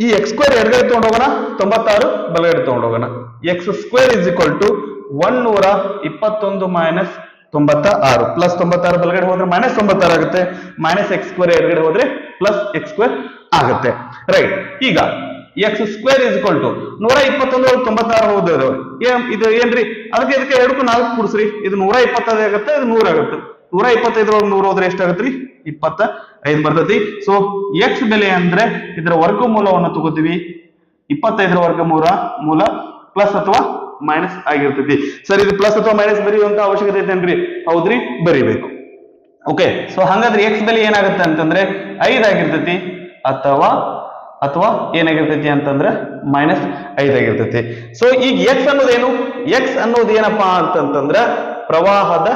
ಈ ಎಕ್ಸ್ ಸ್ಕ್ವೇರ್ ಎಡಗಡೆ ತಗೊಂಡು ಹೋಗೋಣ, 96 ಬಲಗಡೆ ತಗೊಂಡು ಹೋಗೋಣ. X square is equal to 121 minus 96 plus 96 ಬಲಗಡೆ ಹೋದ್ರೆ ಮೈನಸ್ 96 ಆಗುತ್ತೆ, ಮೈನಸ್ ಎಕ್ಸ್ ಸ್ಕ್ವೇರ್ ಎಡಗಡೆ ಹೋದ್ರೆ ಪ್ಲಸ್ ಎಕ್ಸ್ ಸ್ಕ್ವೇರ್ ಆಗುತ್ತೆ. ರೈಟ್, ಈಗ x square is equal to 121 96 ಹೋದ್ರೆ ಇದು ಏನ್ರಿ, ಅದಕ್ಕೆ ಇದಕ್ಕೆ 2ಕ್ಕೂ 4 ಕೂಡಿಸ್ರಿ, ಇದು 125 ಆಗುತ್ತೆ, ಇದು 100 ಆಗುತ್ತೆ. 125 100 ಹೋದ್ರೆ ಎಷ್ಟಾಗತ್ರಿ, 25 ಬರ್ತೈತಿ. ಸೊ ಎಕ್ಸ್ ಬೆಲೆ ಅಂದ್ರೆ ಇದರ ವರ್ಗಮೂಲವನ್ನು ತಗೋತೀವಿ, 25 ವರ್ಗಮೂಲ ಪ್ಲಸ್ ಅಥವಾ ಮೈನಸ್ ಆಗಿರ್ತೈತಿ. ಸರ್, ಇದು ಪ್ಲಸ್ ಅಥವಾ ಮೈನಸ್ ಬರೆಯುವಂತ ಅವಶ್ಯಕತೆ ಐತೇನ್ರಿ? ಹೌದ್ರಿ, ಬರೀಬೇಕು. ಓಕೆ, ಸೊ ಹಾಗಾದ್ರೆ ಎಕ್ಸ್ ಬೆಲೆ ಏನಾಗುತ್ತೆ ಅಂತಂದ್ರೆ 5 ಆಗಿರ್ತೈತಿ, ಅಥವಾ ಏನಾಗಿರ್ತೈತಿ ಅಂತಂದ್ರೆ ಮೈನಸ್ 5 ಆಗಿರ್ತೈತಿ. ಸೊ ಈಗ ಎಕ್ಸ್ ಅನ್ನೋದೇನು, ಎಕ್ಸ್ ಅನ್ನೋದು ಏನಪ್ಪಾ ಅಂತಂತಂದ್ರ ಪ್ರವಾಹದ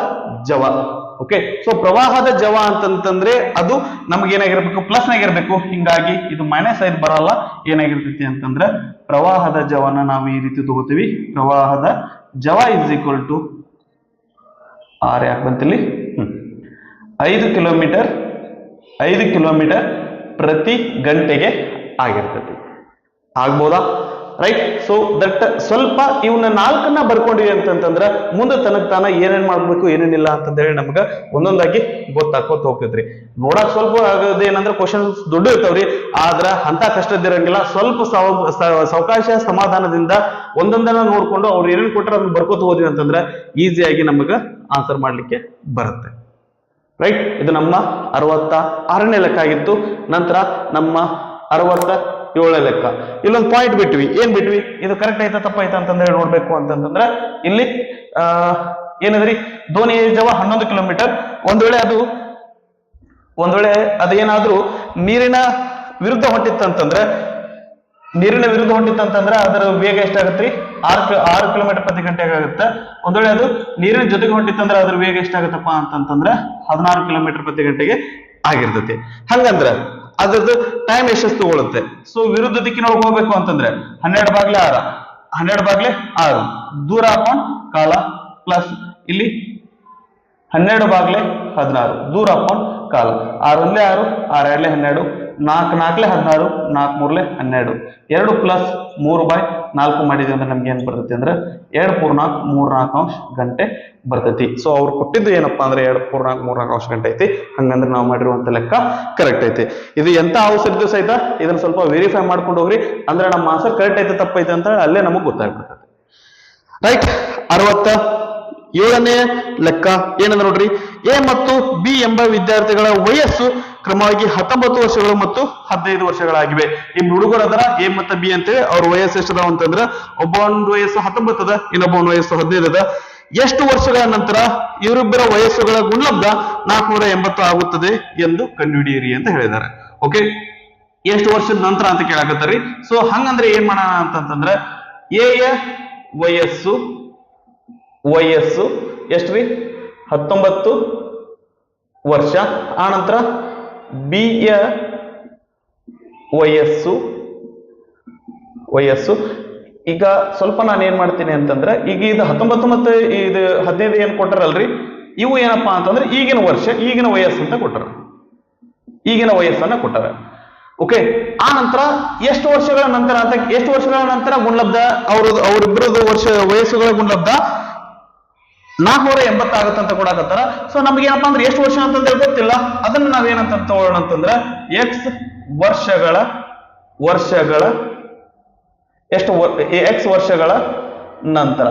ಜವ. ಓಕೆ, ಸೊ ಪ್ರವಾಹದ ಜವ ಅಂತಂತಂದ್ರೆ ಅದು ನಮ್ಗೆ ಏನಾಗಿರ್ಬೇಕು, ಪ್ಲಸ್ ನಾಗಿರ್ಬೇಕು. ಹಿಂಗಾಗಿ ಇದು ಮೈನಸ್ 5 ಬರಲ್ಲ. ಏನಾಗಿರ್ತೈತಿ ಅಂತಂದ್ರೆ ಪ್ರವಾಹದ ಜವನ ನಾವು ಈ ರೀತಿ ತಗೋತೀವಿ, ಪ್ರವಾಹದ ಜವ ಇಸ್ ಈಕ್ವಲ್ ಟು ಆರ್ ಯಾಕೆ ಬಂತಿಲ್ಲಿ 5 ಕಿಲೋಮೀಟರ್ ಪ್ರತಿ ಗಂಟೆಗೆ ಆಗಿರ್ತೈತಿ. ಆಗ್ಬೋದಾ? ರೈಟ್, ಸೊ ದಟ್ ಸ್ವಲ್ಪ ಇವನ್ನ 4ನ್ನ ಬರ್ಕೊಂಡಿವಿ ಅಂತಂತಂದ್ರ ಮುಂದೆ ತನಕ ತಾನ ಏನೇನ್ ಮಾಡ್ಬೇಕು ಏನೇನಿಲ್ಲ ಅಂತಂದೇಳಿ ನಮ್ಗ ಒಂದೊಂದಾಗಿ ಗೊತ್ತಾಕೋತ ಹೋಗ್ತೈತ್ರಿ. ನೋಡಕ್ ಸ್ವಲ್ಪ ಆಗದೇನಂದ್ರ ಕ್ವಶನ್ಸ್ ದೊಡ್ಡ ಇರ್ತಾವ್ರಿ, ಆದ್ರ ಅಂತ ಕಷ್ಟದಿರಂಗಿಲ್ಲ. ಸ್ವಲ್ಪ ಸಾವಕಾಶ ಸಮಾಧಾನದಿಂದ ಒಂದೊಂದನ್ನ ನೋಡ್ಕೊಂಡು ಅವ್ರು ಏನೇನ್ ಕೊಟ್ಟಾರ ಅದನ್ನ ಬರ್ಕೋತ ಹೋದ್ವಿ ಅಂತಂದ್ರ ಈಸಿಯಾಗಿ ನಮಗ ಆನ್ಸರ್ ಮಾಡ್ಲಿಕ್ಕೆ ಬರುತ್ತೆ. ರೈಟ್, ಇದು ನಮ್ಮ 66ನೇ ಲೆಕ್ಕ ಆಗಿತ್ತು. ನಂತರ ನಮ್ಮ 67ನೇ ಲೆಕ್ಕ. ಇಲ್ಲೊಂದು ಪಾಯಿಂಟ್ ಬಿಟ್ವಿ, ಏನ್ ಬಿಟ್ವಿ, ಇದು ಕರೆಕ್ಟ್ ಆಯ್ತಾ ತಪ್ಪಾಯ್ತಾ ಅಂತಂದ್ರೆ ನೋಡ್ಬೇಕು ಅಂತಂದ್ರೆ ಇಲ್ಲಿ ಏನದ್ರಿ, ದೋಣಿ ಜವ 11 ಕಿಲೋಮೀಟರ್. ಒಂದ್ ವೇಳೆ ಅದೇನಾದ್ರೂ ನೀರಿನ ವಿರುದ್ಧ ಹೊಂಟಿತ್ತಂತಂದ್ರೆ ಅದರ ವೇಗ ಎಷ್ಟಾಗತ್ರಿ, 6 ಕಿಲೋಮೀಟರ್ ಪ್ರತಿ ಗಂಟೆಗೆ ಆಗುತ್ತೆ. ಒಂದ್ ವೇಳೆ ಅದು ನೀರಿನ ಜೊತೆಗೆ ಹೊಂಟಿತ್ತಂದ್ರೆ ಅದ್ರ ವೇಗ ಎಷ್ಟಾಗತ್ತಪ್ಪ ಅಂತಂತಂದ್ರೆ 16 ಕಿಲೋಮೀಟರ್ ಪ್ರತಿ ಗಂಟೆಗೆ ಆಗಿರ್ತೈತಿ. ಹಂಗಂದ್ರ ಅದ್ರದ್ದು ಟೈಮ್ ಎಷ್ಟು ತಗೊಳುತ್ತೆ. ಸೊ ವಿರುದ್ಧ ದಿಕ್ಕಿನೊಳಗೆ ಹೋಗ್ಬೇಕು ಅಂತಂದ್ರೆ 12/6 ದೂರ ಅಪಾನ್ ಕಾಲ ಪ್ಲಸ್ ಇಲ್ಲಿ 12/16 ದೂರ ಅಪಾನ್ ಕಾಲ. 6 1 6, 6 2 12, 4 4 16, 4 3 12, 2 ಪ್ಲಸ್ 3/4 ಮಾಡಿದ್ವಿ ಅಂದ್ರೆ ನಮ್ಗೆ ಏನ್ ಬರ್ತೈತಿ ಅಂದ್ರೆ 2.34 ಗಂಟೆ ಬರ್ತೈತಿ. ಸೊ ಅವ್ರು ಕೊಟ್ಟಿದ್ದು ಏನಪ್ಪಾ ಅಂದ್ರೆ 2.34 ಗಂಟೆ ಐತಿ. ಹಂಗಂದ್ರೆ ನಾವು ಮಾಡಿರುವಂತ ಲೆಕ್ಕ ಕರೆಕ್ಟ್ ಐತಿ. ಇದು ಎಂತ ಔಷಧಿ ಸಹಿತ ಇದನ್ನ ಸ್ವಲ್ಪ ವೆರಿಫೈ ಮಾಡ್ಕೊಂಡು ಹೋಗ್ರಿ, ಅಂದ್ರೆ ನಮ್ಮ ಆನ್ಸರ್ ಕರೆಕ್ಟ್ ಐತೆ ತಪ್ಪೈತೆ ಅಂತ ಅಲ್ಲೇ ನಮಗ್ ಗೊತ್ತಾಗ್ಬಿಡ್ತೈತಿ. ರೈಟ್, 67ನೇ ಲೆಕ್ಕ ಏನಂದ್ರೆ ನೋಡ್ರಿ, ಎ ಮತ್ತು ಬಿ ಎಂಬ ವಿದ್ಯಾರ್ಥಿಗಳ ವಯಸ್ಸು ಕ್ರಮವಾಗಿ 19 ವರ್ಷಗಳು ಮತ್ತು 15 ವರ್ಷಗಳಾಗಿವೆ. ಇಬ್ಬರು ಹುಡುಗರು ಅದರ ಎ ಮತ್ತು ಬಿ ಅಂತೇಳಿ ಅವ್ರ ವಯಸ್ಸು ಎಷ್ಟದಾವ ಅಂತಂದ್ರ ಒಬ್ಬನ ವಯಸ್ಸು 19 ಅದ, ಇನ್ನೊಬ್ಬನ ವಯಸ್ಸು 15 ಅದ. ಎಷ್ಟು ವರ್ಷಗಳ ನಂತರ ಇವರಿಬ್ಬರ ವಯಸ್ಸುಗಳ ಗುಣಲಬ್ಧ 480 ಆಗುತ್ತದೆ ಎಂದು ಕಂಡುಹಿಡಿಯಿರಿ ಅಂತ ಹೇಳಿದ್ದಾರೆ. ಓಕೆ, ಎಷ್ಟು ವರ್ಷದ ನಂತರ ಅಂತ ಕೇಳಾಕತ್ತಾರಿ. ಸೊ ಹಂಗಂದ್ರೆ ಏನ್ ಮಾಡೋಣ ಅಂತಂತಂದ್ರ ಎ ಯ ವಯಸ್ಸು ಎಷ್ಟ್ರಿ, 19 ವರ್ಷ. ಆ ನಂತರ ಬಿ ಯ ವಯಸ್ಸು ಈಗ ಸ್ವಲ್ಪ ನಾನು ಏನ್ ಮಾಡ್ತೀನಿ ಅಂತಂದ್ರೆ, ಈಗ ಇದು 19 ಮತ್ತೆ ಇದು 15 ಏನ್ ಕೊಟ್ಟಾರಲ್ರಿ, ಇವು ಏನಪ್ಪಾ ಅಂತಂದ್ರೆ ಈಗಿನ ವಯಸ್ಸು ಅಂತ ಕೊಟ್ಟಾರ, ಈಗಿನ ವಯಸ್ಸನ್ನ ಕೊಟ್ಟಾರ. ಓಕೆ, ಆ ನಂತರ ಎಷ್ಟು ವರ್ಷಗಳ ನಂತರ ಗುಣಲಬ್ಧ ಅವರಿಬ್ಬರದು ವಯಸ್ಸುಗಳ ಗುಣಲಬ್ಧ 480 ಆಗುತ್ತೆ ಅಂತ ಕೊಡಾಕತ್ತಾರ. ಸೊ ನಮ್ಗೆ ಏನಪ್ಪಾ ಅಂದ್ರೆ ಎಷ್ಟು ವರ್ಷ ಅಂತಂದ್ರೆ ಗೊತ್ತಿಲ್ಲ, ಅದನ್ನ ನಾವೇನಂತ ತಗೊಳ್ಳೋಣ ಅಂತಂದ್ರೆ ಎಕ್ಸ್ ವರ್ಷಗಳ ನಂತರ.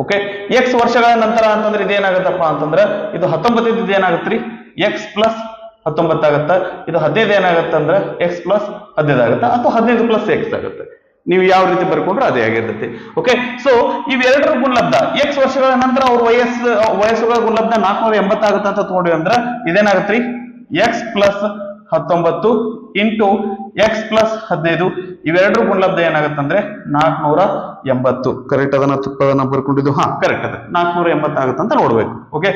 ಓಕೆ, ಎಕ್ಸ್ ವರ್ಷಗಳ ನಂತರ ಅಂತಂದ್ರೆ ಇದೇನಾಗತ್ತಪ್ಪ ಅಂತಂದ್ರೆ ಇದು 19 ಇದೇನಾಗತ್ರಿ, ಎಕ್ಸ್ ಪ್ಲಸ್ 19 ಆಗತ್ತ. ಇದು 15 ಏನಾಗತ್ತಂದ್ರೆ ಎಕ್ಸ್ ಪ್ಲಸ್ 15 ಆಗತ್ತ, ಅಥವಾ 15 ಪ್ಲಸ್ ಎಕ್ಸ್ ಆಗುತ್ತೆ. ನೀವು ಯಾವ ರೀತಿ ಬರ್ಕೊಂಡ್ರೆ ಅದೇ ಆಗಿರ್ತೈತಿ. ಓಕೆ, ಸೊ ಇವೆರಡರ ಗುಣಲಬ್ಧ ಎಕ್ಸ್ ವರ್ಷಗಳ ನಂತರ ಅವ್ರ ವಯಸ್ಸುಗಳ ಗುಣಲಬ್ಧ 480 ಆಗುತ್ತೆ ಅಂತ ತಗೊಂಡ್ವಿ ಅಂದ್ರೆ ಇದೇನಾಗತ್ರಿ, x plus 19 into x plus 15 ಇವೆರಡರ ಗುಣಲಬ್ಧ ಏನಾಗುತ್ತಂದ್ರೆ 480. ಕರೆಕ್ಟ್ ಅದನ್ನ ಬರ್ಕೊಂಡಿದ್ದು, ಹಾ ಕರೆಕ್ಟ್ ಅದ 480 ಆಗುತ್ತೆ ಅಂತ ನೋಡ್ಬೇಕು. ಓಕೆ,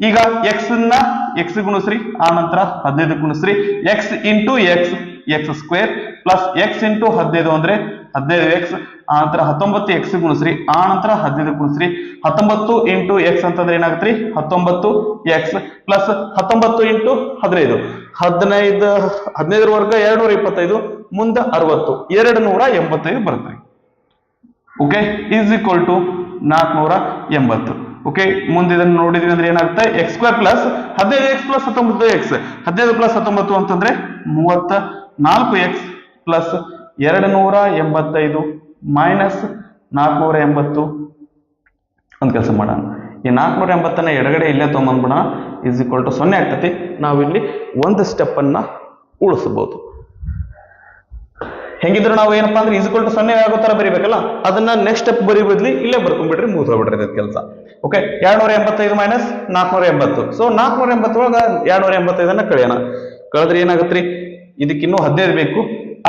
ಈಗ ಎಕ್ಸ್ ನ ಎಕ್ಸ್ ಗುಣಿಸ್ರಿ, ಆ ನಂತರ 15 ಗುಣಿಸ್ರಿ, x into x x square plus x into 15 ಅಂದ್ರೆ 15x, ಆ ನಂತರ 19 ಎಕ್ಸ್ ಗುಣಿಸ್ರಿ, ಆ ನಂತರ 15 ಗುಣಿಸ್ರಿ, 19 ಇಂಟು ಎಕ್ಸ್ ಅಂತಂದ್ರೆ ಏನಾಗುತ್ತೆ 19x ಪ್ಲಸ್ 19 ಇಂಟು 15 15 ವರ್ಗ 225 ಮುಂದೆ 60 285 ಬರುತ್ತೆ. Okay, is equal to 480. Okay, ಮುಂದೆ ಇದನ್ನು ನೋಡಿದ್ವಿ ಅಂದ್ರೆ ಏನಾಗುತ್ತೆ x square plus 15x plus 19x 15 plus 19 ಅಂತಂದ್ರೆ 34x ಪ್ಲಸ್ 285 ಮೈನಸ್ 480. ಒಂದು ಕೆಲಸ ಮಾಡೋಣ, ಈ 480 ಎಡಗಡೆ ಇಲ್ಲೇ ತೊಗೊಂಡ್ಬಿಡೋಣ, ಇಸ್ ಈಕ್ವಲ್ ಟು 0 ಆಗ್ತತಿ. ನಾವಿಲ್ಲಿ ಒಂದು ಸ್ಟೆಪ್ ಅನ್ನ ಉಳಿಸಬಹುದು. ಹೆಂಗಿದ್ರು ನಾವು ಏನಪ್ಪಾ ಅಂದ್ರೆ ಇಸ್ ಈಕ್ವಲ್ ಟು 0 ಆಗೋ ತರ ಬರಿಬೇಕಲ್ಲ, ಅದನ್ನ ನೆಕ್ಸ್ಟ್ ಸ್ಟೆಪ್ ಬರಿ ಬದ್ಲಿ ಇಲ್ಲೇ ಬರ್ಕೊಂಡ್ಬಿಡ್ರಿ, ಮುಗಿಸ್ಬಿಡ್ರಿ ಕೆಲಸ. Okay, 285 minus 480. ಸೊ 480 ಒಳಗ 285 ಕಳೆಯೋಣ. ಕಳೆದ್ರೆ ಏನಾಗತ್ರಿ, ಇದಕ್ಕಿನ್ನೂ 15 ಬೇಕು.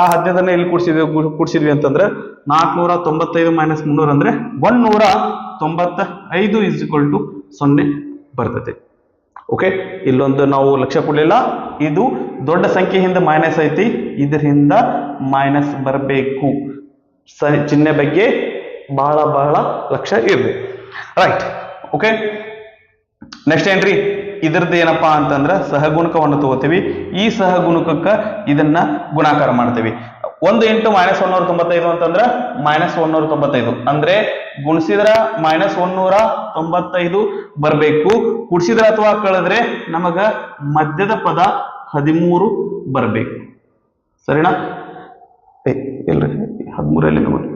ಆ 15 ಇಲ್ಲಿ ಕೂಡಿಸಿದ್ವಿ ಅಂತಂದ್ರೆ 495 ಮೈನಸ್ 300 ಅಂದ್ರೆ 195 ಇಸ್ ಈಕ್ವಲ್ ಟು 0 ಬರ್ತದೆ. ಓಕೆ, ಇಲ್ಲೊಂದು ನಾವು ಲಕ್ಷ್ಯ ಕೊಡ್ಲಿಲ್ಲ, ಇದು ದೊಡ್ಡ ಸಂಖ್ಯೆಯಿಂದ ಮೈನಸ್ ಐತಿ, ಇದರಿಂದ ಮೈನಸ್ ಬರಬೇಕು. ಚಿಹ್ನೆ ಬಗ್ಗೆ ಬಹಳ ಬಹಳ ಲಕ್ಷ್ಯ ಇರ್ಲಿ. ರೈಟ್. ಓಕೆ, ನೆಕ್ಸ್ಟ್ ಏನ್ರಿ, ಇದ್ರದ್ದು ಏನಪ್ಪಾ ಅಂತಂದ್ರೆ ಸಹಗುಣಕವನ್ನು ತಗೋತೀವಿ. ಈ ಸಹಗುಣಕಕ್ಕ ಇದನ್ನ ಗುಣಾಕಾರ ಮಾಡ್ತೀವಿ. 1 ಇಂಟು ಮೈನಸ್ 195 ಅಂತಂದ್ರೆ ಮೈನಸ್ 195 ಅಂದ್ರೆ ಗುಣಿಸಿದ್ರ ಮೈನಸ್ 195 ಬರಬೇಕು. ಕುಡಿಸಿದ್ರ ಅಥವಾ ಕಳೆದ್ರೆ ನಮಗ ಮಧ್ಯದ ಪದ 13 ಬರಬೇಕು. ಸರಿನಾ? ಇಲ್ರಿ 13 ನೋಡಿ,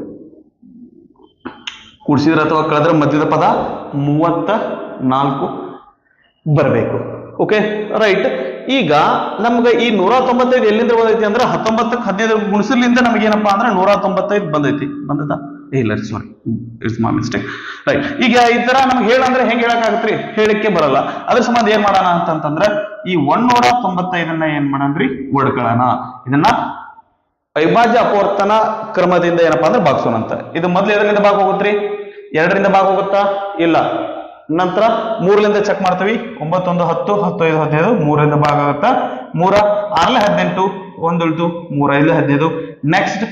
ಕುಡಿಸಿದ್ರ ಅಥವಾ ಕಳೆದ್ರೆ ಮಧ್ಯದ ಪದ 34 ಬರಬೇಕು. Okay, right. ಈಗ ನಮ್ಗೆ ಈ 195 ಎಲ್ಲಿಂದ ಬಂದೈತಿ ಅಂದ್ರೆ 19ಕ್ಕೆ 15 ಗುಣಿಸಲಿಂದ ನಮ್ಗೆ ಏನಪ್ಪಾ ಅಂದ್ರೆ 195 ಬಂದೈತಿ. ಬಂದದ? ಇಲ್ಲ, ಸಾರಿ, ಇಟ್ಸ್ ಮೈ ಮಿಸ್ಟೇಕ್. ರೈಟ್. ಈಗ ಈ ತರ ನಮ್ಗೆ ಹೇಳಂದ್ರೆ ಹೆಂಗ್ ಹೇಳಕ್ ಆಗತ್ರಿ, ಹೇಳಿಕ್ಕೆ ಬರಲ್ಲ. ಅದ್ರ ಸಂಬಂಧ ಏನ್ ಮಾಡೋಣ ಅಂತಂದ್ರೆ ಈ 195 ಏನ್ ಮಾಡಣ್ರಿ, ಒಡ್ಕೊಳ್ಳೋಣ. ಇದನ್ನ ಅವಿಭಾಜ್ಯ ಅಪವರ್ತನ ಕ್ರಮದಿಂದ ಏನಪ್ಪಾ ಅಂದ್ರೆ ಭಾಗಿಸೋಣ ಅಂತ. ಇದು ಮೊದ್ಲು ಎದರಿಂದ ಭಾಗ ಹೋಗುತ್ರಿ, 2ರಿಂದ ಭಾಗ ಹೋಗುತ್ತಾ? ಇಲ್ಲ. ನಂತರ 3ರಿಂದ ಚೆಕ್ ಮಾಡ್ತೀವಿ. 9 1 10 10 5 15 3ರಿಂದ ಭಾಗ ಆಗುತ್ತಾ? 3 6 18 1 ಉಳಿತು, 3 5 15. ನೆಕ್ಸ್ಟ್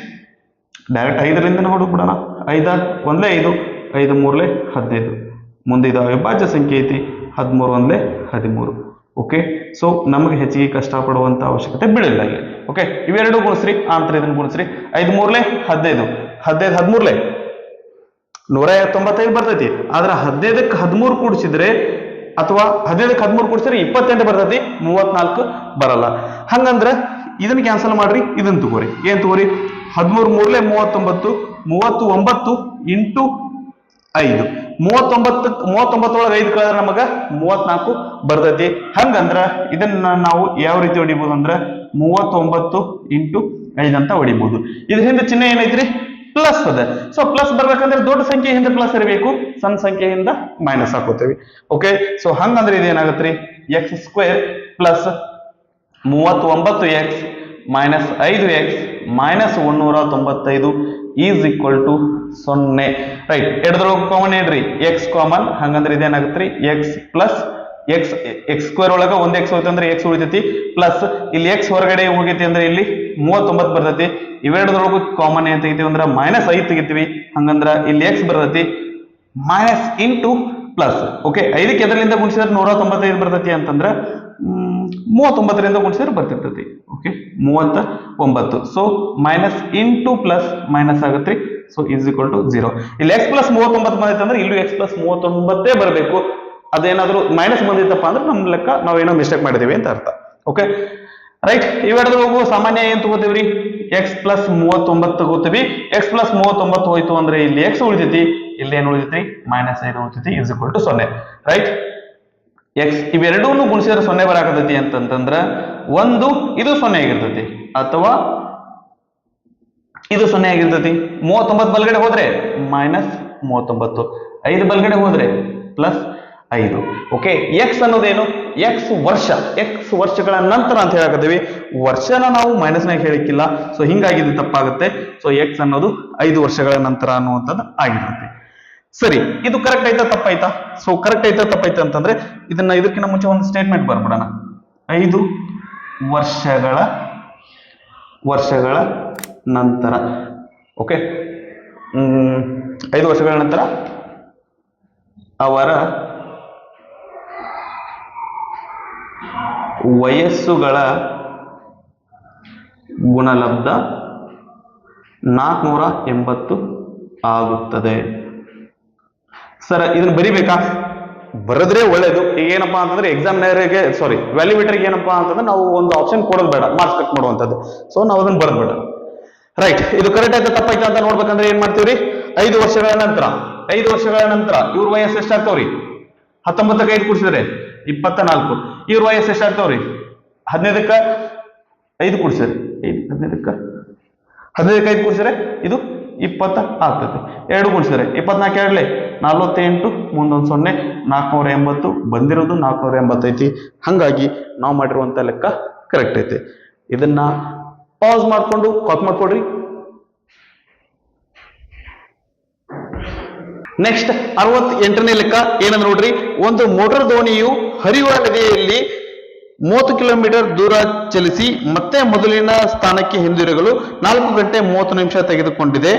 ಡೈರೆಕ್ಟ್ 5ರಿಂದ ಹೊಡಬಿಡೋಣ. 5 1 5 5 3 15. ಮುಂದೆ ಇದು ಅವಿಭಾಜ್ಯ ಸಂಖ್ಯೆ ಐತಿ, 13 1 13. ಓಕೆ, ಸೊ ನಮಗೆ ಹೆಚ್ಚಿಗೆ ಕಷ್ಟಪಡುವಂತ ಅವಶ್ಯಕತೆ ಬೀಳಿಲ್ಲ ಇಲ್ಲಿ. ಓಕೆ, ಇವೆರಡು ಗುಣಿಸ್ರಿ, ಆಂತರ ಇದನ್ನು ಗುಣಿಸ್ರಿ. 5 3 15 15 13 195 ಬರ್ತೈತಿ. ಆದ್ರೆ 15ಕ್ಕೆ 13 ಕೂಡಿಸಿದ್ರೆ ಅಥವಾ 15ಕ್ಕೆ 13 ಕೂಡಿಸಿದ್ರೆ 28 ಬರ್ತೈತಿ, 34 ಬರಲ್ಲ. ಹಂಗಂದ್ರೆ ಇದನ್ನ ಕ್ಯಾನ್ಸಲ್ ಮಾಡ್ರಿ, ಇದನ್ನ ತಗೋರಿ. ಏನ್ ತಗೋರಿ? 13 3 39 39 ಇಂಟು 5 39 ಒಳಗೆ 5 ಕಳೆದ್ರೆ ನಮಗ 34 ಬರ್ತೈತಿ. ಹಂಗಂದ್ರ ಇದನ್ನ ನಾವು ಯಾವ ರೀತಿ ಹೊಡಿಬಹುದು ಅಂದ್ರೆ 39 ಇಂಟು 5 ಅಂತ ಹೊಡಿಬಹುದು. ಇದ್ರ ಹಿಂದೆ ಚಿಹ್ನೆ ಏನೈತ್ರಿ? ಪ್ಲಸ್ ಅದ. ಸೊ ಪ್ಲಸ್ ಬರ್ಬೇಕಂದ್ರೆ ದೊಡ್ಡ ಸಂಖ್ಯೆಯಿಂದ ಪ್ಲಸ್ ಇರಬೇಕು, ಸಣ್ಣ ಸಂಖ್ಯೆಯಿಂದ ಮೈನಸ್ ಹಾಕೋತೀವಿ. ಓಕೆ, ಸೊ ಹಂಗಂದ್ರೆ ಇದೇನಾಗತ್ರಿ, x square plus 39x minus 5x minus 195 is equal to 0. Right. ಎಡದ್ರೊಳಗೆ ಕಾಮನ್ ಏನ್ರಿ? X common. ಹಂಗಂದ್ರೆ ಇದೇನಾಗತ್ರಿ, ಎಕ್ಸ್ ಪ್ಲಸ್ ಎಕ್ಸ್ ಸ್ಕ್ವೇರ್ ಒಳಗ 1x ಹೋಯ್ತು ಅಂದ್ರೆ ಎಕ್ಸ್ ಉಳಿತೈತಿ, ಪ್ಲಸ್ ಇಲ್ಲಿ ಎಕ್ಸ್ ಹೊರಗಡೆ ಹೋಗೈತಿ ಅಂದ್ರೆ ಇಲ್ಲಿ 39 ಬರ್ತೈತಿ. ಇವೆರಡರೊಳಗೂ ಕಾಮನ್ ಏನ್ ತೆಗಿತೀವಿ ಅಂದ್ರೆ ಮೈನಸ್ 5 ತೆಗಿತೀವಿ. ಹಂಗಂದ್ರ ಇಲ್ಲಿ ಎಕ್ಸ್ ಬರ್ತೈತಿ ಮೈನಸ್ ಇಂಟು ಪ್ಲಸ್. ಓಕೆ, 5ಕ್ಕೆ ಎದರಿಂದ ಗುಣಿಸಿದ್ರೆ 195 ಬರ್ತೈತಿ ಅಂತಂದ್ರೆ 39ರಿಂದ ಗುಣಿಸಿದ್ರೆ ಬರ್ತಿರ್ತೈತಿ. Okay, 39. So minus into plus minus ಆಗತ್ರಿ. So is equal to 0. ಇಲ್ಲಿ ಎಕ್ಸ್ ಪ್ಲಸ್ 39 ಬಂದೈತೆ ಅಂದ್ರೆ ಇಲ್ಲೂ ಎಕ್ಸ್ ಪ್ಲಸ್ 39 ಬರಬೇಕು. ಅದೇನಾದ್ರೂ ಮೈನಸ್ ಬಂದಿತ್ತಪ್ಪ ಅಂದ್ರೆ ನಮ್ ಲೆಕ್ಕ ನಾವೇನೋ ಮಿಸ್ಟೇಕ್ ಮಾಡಿದೀವಿ ಅಂತ ಅರ್ಥ. Okay, right. ಇವೆರಡರೊಳಗೂ ಸಾಮಾನ್ಯ ಏನ್ ತಗೋತೀವ್ರಿ? ಎಕ್ಸ್ ಪ್ಲಸ್ 39 ತಗೋತೀವಿ. ಎಕ್ಸ್ ಪ್ಲಸ್ 39 ಹೋಯ್ತು ಅಂದ್ರೆ ಇಲ್ಲಿ ಎಕ್ಸ್ ಉಳಿತೈತಿ, ಇಲ್ಲಿ ಏನ್ ಉಳಿತೈತಿ? ಮೈನಸ್ 5 ಉಳಿತೈತಿ, is equal to 0. Right. X ಇವೆರಡೂ ಗುಣಿಸಿದ್ರೆ 0 ಬರಾಕತೈತಿ ಅಂತಂದ್ರ ಒಂದು ಇದು 0 ಆಗಿರ್ತೈತಿ ಅಥವಾ ಇದು 0 ಆಗಿರ್ತೈತಿ. 39 ಬಲ್ಗಡೆ ಹೋದ್ರೆ ಮೈನಸ್ 39, 5 ಬಲ್ಗಡೆ ಹೋದ್ರೆ ಪ್ಲಸ್ 5. ಓಕೆ, ಎಕ್ಸ್ ಅನ್ನೋದೇನು? ಎಕ್ಸ್ ವರ್ಷ, ಎಕ್ಸ್ ವರ್ಷಗಳ ನಂತರ ಅಂತ ಹೇಳಕತ್ತೀವಿ. ವರ್ಷನ ನಾವು ಮೈನಸ್ನಾಗ ಹೇಳಿಕ್ಕಿಲ್ಲ, ಸೊ ಹಿಂಗಾಗಿ ಇದು ತಪ್ಪಾಗುತ್ತೆ. ಸೊ ಎಕ್ಸ್ ಅನ್ನೋದು 5 ವರ್ಷಗಳ ನಂತರ ಅನ್ನುವಂಥದ್ದು ಆಗಿರುತ್ತೆ. ಸರಿ, ಇದು ಕರೆಕ್ಟ್ ಆಯ್ತಾ ತಪ್ಪಾಯ್ತಾ? ಸೊ ಕರೆಕ್ಟ್ ಆಯ್ತಾ ತಪ್ಪಾಯ್ತಾ ಅಂತಂದ್ರೆ ಇದಕ್ಕಿಂತ ಮುಂಚೆ ಒಂದು ಸ್ಟೇಟ್ಮೆಂಟ್ ಬರ್ಬಿಡೋಣ. 5 ವರ್ಷಗಳ ನಂತರ. ಓಕೆ, 5 ವರ್ಷಗಳ ನಂತರ ಅವರ ವಯಸ್ಸುಗಳ ಗುಣಲಬ್ಧ 480 ಆಗುತ್ತದೆ. ಸರ್ ಇದನ್ನ ಬರಿಬೇಕಾ? ಬರೆದ್ರೆ ಒಳ್ಳೇದು. ಈಗ ಏನಪ್ಪಾ ಅಂತಂದ್ರೆ ಎಕ್ಸಾಮಿನರ್ಗೆ ವ್ಯಾಲ್ಯೂವೇಟರ್ಗೆ ಏನಪ್ಪಾ ಅಂತಂದ್ರೆ ನಾವು ಒಂದು ಆಪ್ಷನ್ ಕೊಡೋದು ಬೇಡ, ಮಾರ್ಕ್ಸ್ ಕಟ್ ಮಾಡುವಂಥದ್ದು. ಸೊ ನಾವು ಅದನ್ನ ಬರೆದ್ಬೇಡ. ರೈಟ್, ಇದು ಕರೆಕ್ಟ್ ಆಯ್ತಾ ತಪ್ಪಾಯ್ತಾ ಅಂತ ನೋಡ್ಬೇಕಂದ್ರೆ ಏನ್ ಮಾಡ್ತೀವ್ರಿ? 5 ವರ್ಷಗಳ ನಂತರ ಇವ್ರ ವಯಸ್ಸು ಎಷ್ಟಾಗ್ತಾವ್ರಿ? 19ಕ್ಕೆ 5 ಕೂಡಿಸಿದ್ರೆ 24. ಇವ್ರ ವಯಸ್ಸು ಎಷ್ಟಾಗ್ತಾವ್ರಿ? 15ಕ್ಕೆ 5 ಕೂಡಿಸಿದ್ರೆ 15ಕ್ಕೆ 5 ಕೂಡಿಸಿದ್ರೆ ಇದು 20 ಆಗ್ತದೆ. 2 ಕೂಡಿಸಿದ್ರೆ 24 ಎರಡ್ಲೆ 48, ಮುಂದೊಂದು 0, 480 ಬಂದಿರೋದು 480 ಐತಿ. ಹಂಗಾಗಿ ನಾವು ಮಾಡಿರುವಂತ ಲೆಕ್ಕ ಕರೆಕ್ಟ್ ಐತಿ. ಇದನ್ನ ಪಾಸ್ ಮಾಡ್ಕೊಂಡು ಕಾಪಿ ಮಾಡ್ಕೊಡ್ರಿ. ನೆಕ್ಸ್ಟ್ 68ನೇ ಲೆಕ್ಕ ಏನಂದ್ರೆ ನೋಡ್ರಿ, ಒಂದು ಮೋಟಾರ್ ದೋಣಿಯು ಹರಿಯುವ ನದಿಯಲ್ಲಿ 30 ಕಿಲೋಮೀಟರ್ ದೂರ ಚಲಿಸಿ ಮತ್ತೆ ಮೊದಲಿನ ಸ್ಥಾನಕ್ಕೆ ಹಿಂದಿರುಗಲು 4 ಗಂಟೆ 30 ನಿಮಿಷ ತೆಗೆದುಕೊಂಡಿದೆ.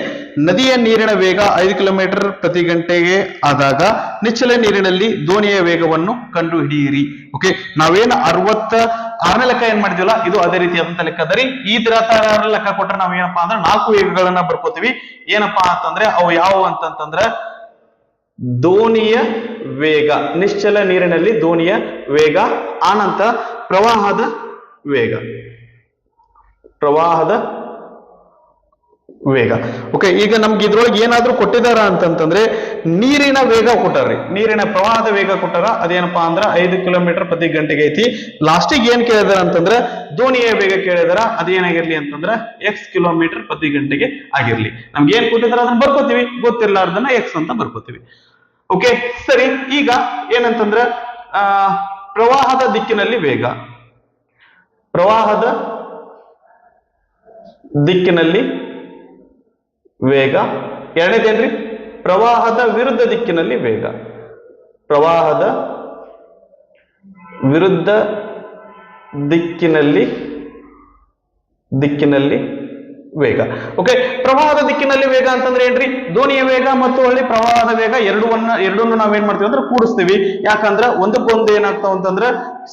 ನದಿಯ ನೀರಿನ ವೇಗ 5 ಕಿಲೋಮೀಟರ್ ಪ್ರತಿ ಗಂಟೆಗೆ ಆದಾಗ ನಿಚ್ಚಲ ನೀರಿನಲ್ಲಿ ದೋಣಿಯ ವೇಗವನ್ನು ಕಂಡು ಹಿಡಿಯಿರಿ. ಓಕೆ, ನಾವೇನು 66ನೇ ಲೆಕ್ಕ ಏನ್ ಮಾಡಿದ್ವಲ್ಲ, ಇದು ಅದೇ ರೀತಿಯಾದಂತ ಲೆಕ್ಕ ಅದರಿ. ಈ ತರ ಲೆಕ್ಕ ಕೊಟ್ರೆ ನಾವ್ ಏನಪ್ಪಾ ಅಂದ್ರೆ 4 ವೇಗಗಳನ್ನ ಬರ್ಕೋತೀವಿ. ಏನಪ್ಪಾ ಅಂತಂದ್ರೆ ಅವು ಯಾವುವು ಅಂತಂತಂದ್ರೆ ದೋಣಿಯ ವೇಗ, ನಿಶ್ಚಲ ನೀರಿನಲ್ಲಿ ದೋಣಿಯ ವೇಗ, ಆನಂತರ ಪ್ರವಾಹದ ವೇಗ. ಓಕೆ, ಈಗ ನಮ್ಗೆ ಇದ್ರೊಳಗೆ ಏನಾದ್ರೂ ಕೊಟ್ಟಿದಾರ ಅಂತಂತಂದ್ರೆ ನೀರಿನ ವೇಗ ಕೊಟ್ಟಾರ್ರಿ, ನೀರಿನ ಪ್ರವಾಹದ ವೇಗ ಕೊಟ್ಟಾರ. ಅದೇನಪ್ಪಾ ಅಂದ್ರ 5 ಕಿಲೋಮೀಟರ್ ಪ್ರತಿ ಗಂಟೆಗೆ ಐತಿ. ಲಾಸ್ಟಿಗೆ ಏನ್ ಕೇಳಿದಾರ ಅಂತಂದ್ರೆ ದೋಣಿಯ ವೇಗ ಕೇಳಿದಾರ. ಅದೇನಾಗಿರ್ಲಿ ಅಂತಂದ್ರ x ಕಿಲೋಮೀಟರ್ ಪ್ರತಿ ಗಂಟೆಗೆ ಆಗಿರ್ಲಿ. ನಮ್ಗೆ ಏನ್ ಕೊಟ್ಟಿದಾರ ಅದನ್ನ ಬರ್ಕೋತೀವಿ, ಗೊತ್ತಿರ್ಲಾರ್ದನ್ನ x ಅಂತ ಬರ್ಕೋತೀವಿ. ಓಕೆ, ಸರಿ. ಈಗ ಏನಂತಂದ್ರ ಪ್ರವಾಹದ ದಿಕ್ಕಿನಲ್ಲಿ ವೇಗ, ಎರಡನೇದೇನ್ರಿ? ಪ್ರವಾಹದ ವಿರುದ್ಧ ದಿಕ್ಕಿನಲ್ಲಿ ವೇಗ. ಓಕೆ, ಪ್ರವಾಹದ ದಿಕ್ಕಿನಲ್ಲಿ ವೇಗ ಅಂತಂದ್ರೆ ಏನ್ರಿ? ದೋಣಿಯ ವೇಗ ಮತ್ತು ಒಳ್ಳೆ ಪ್ರವಾಹದ ವೇಗ ಎರಡನ್ನು ನಾವೇನ್ ಮಾಡ್ತೀವಿ ಅಂದ್ರೆ ಕೂಡಿಸ್ತೀವಿ. ಯಾಕಂದ್ರ ಒಂದಕ್ಕೊಂದು ಏನಾಗ್ತಾವ ಅಂತಂದ್ರ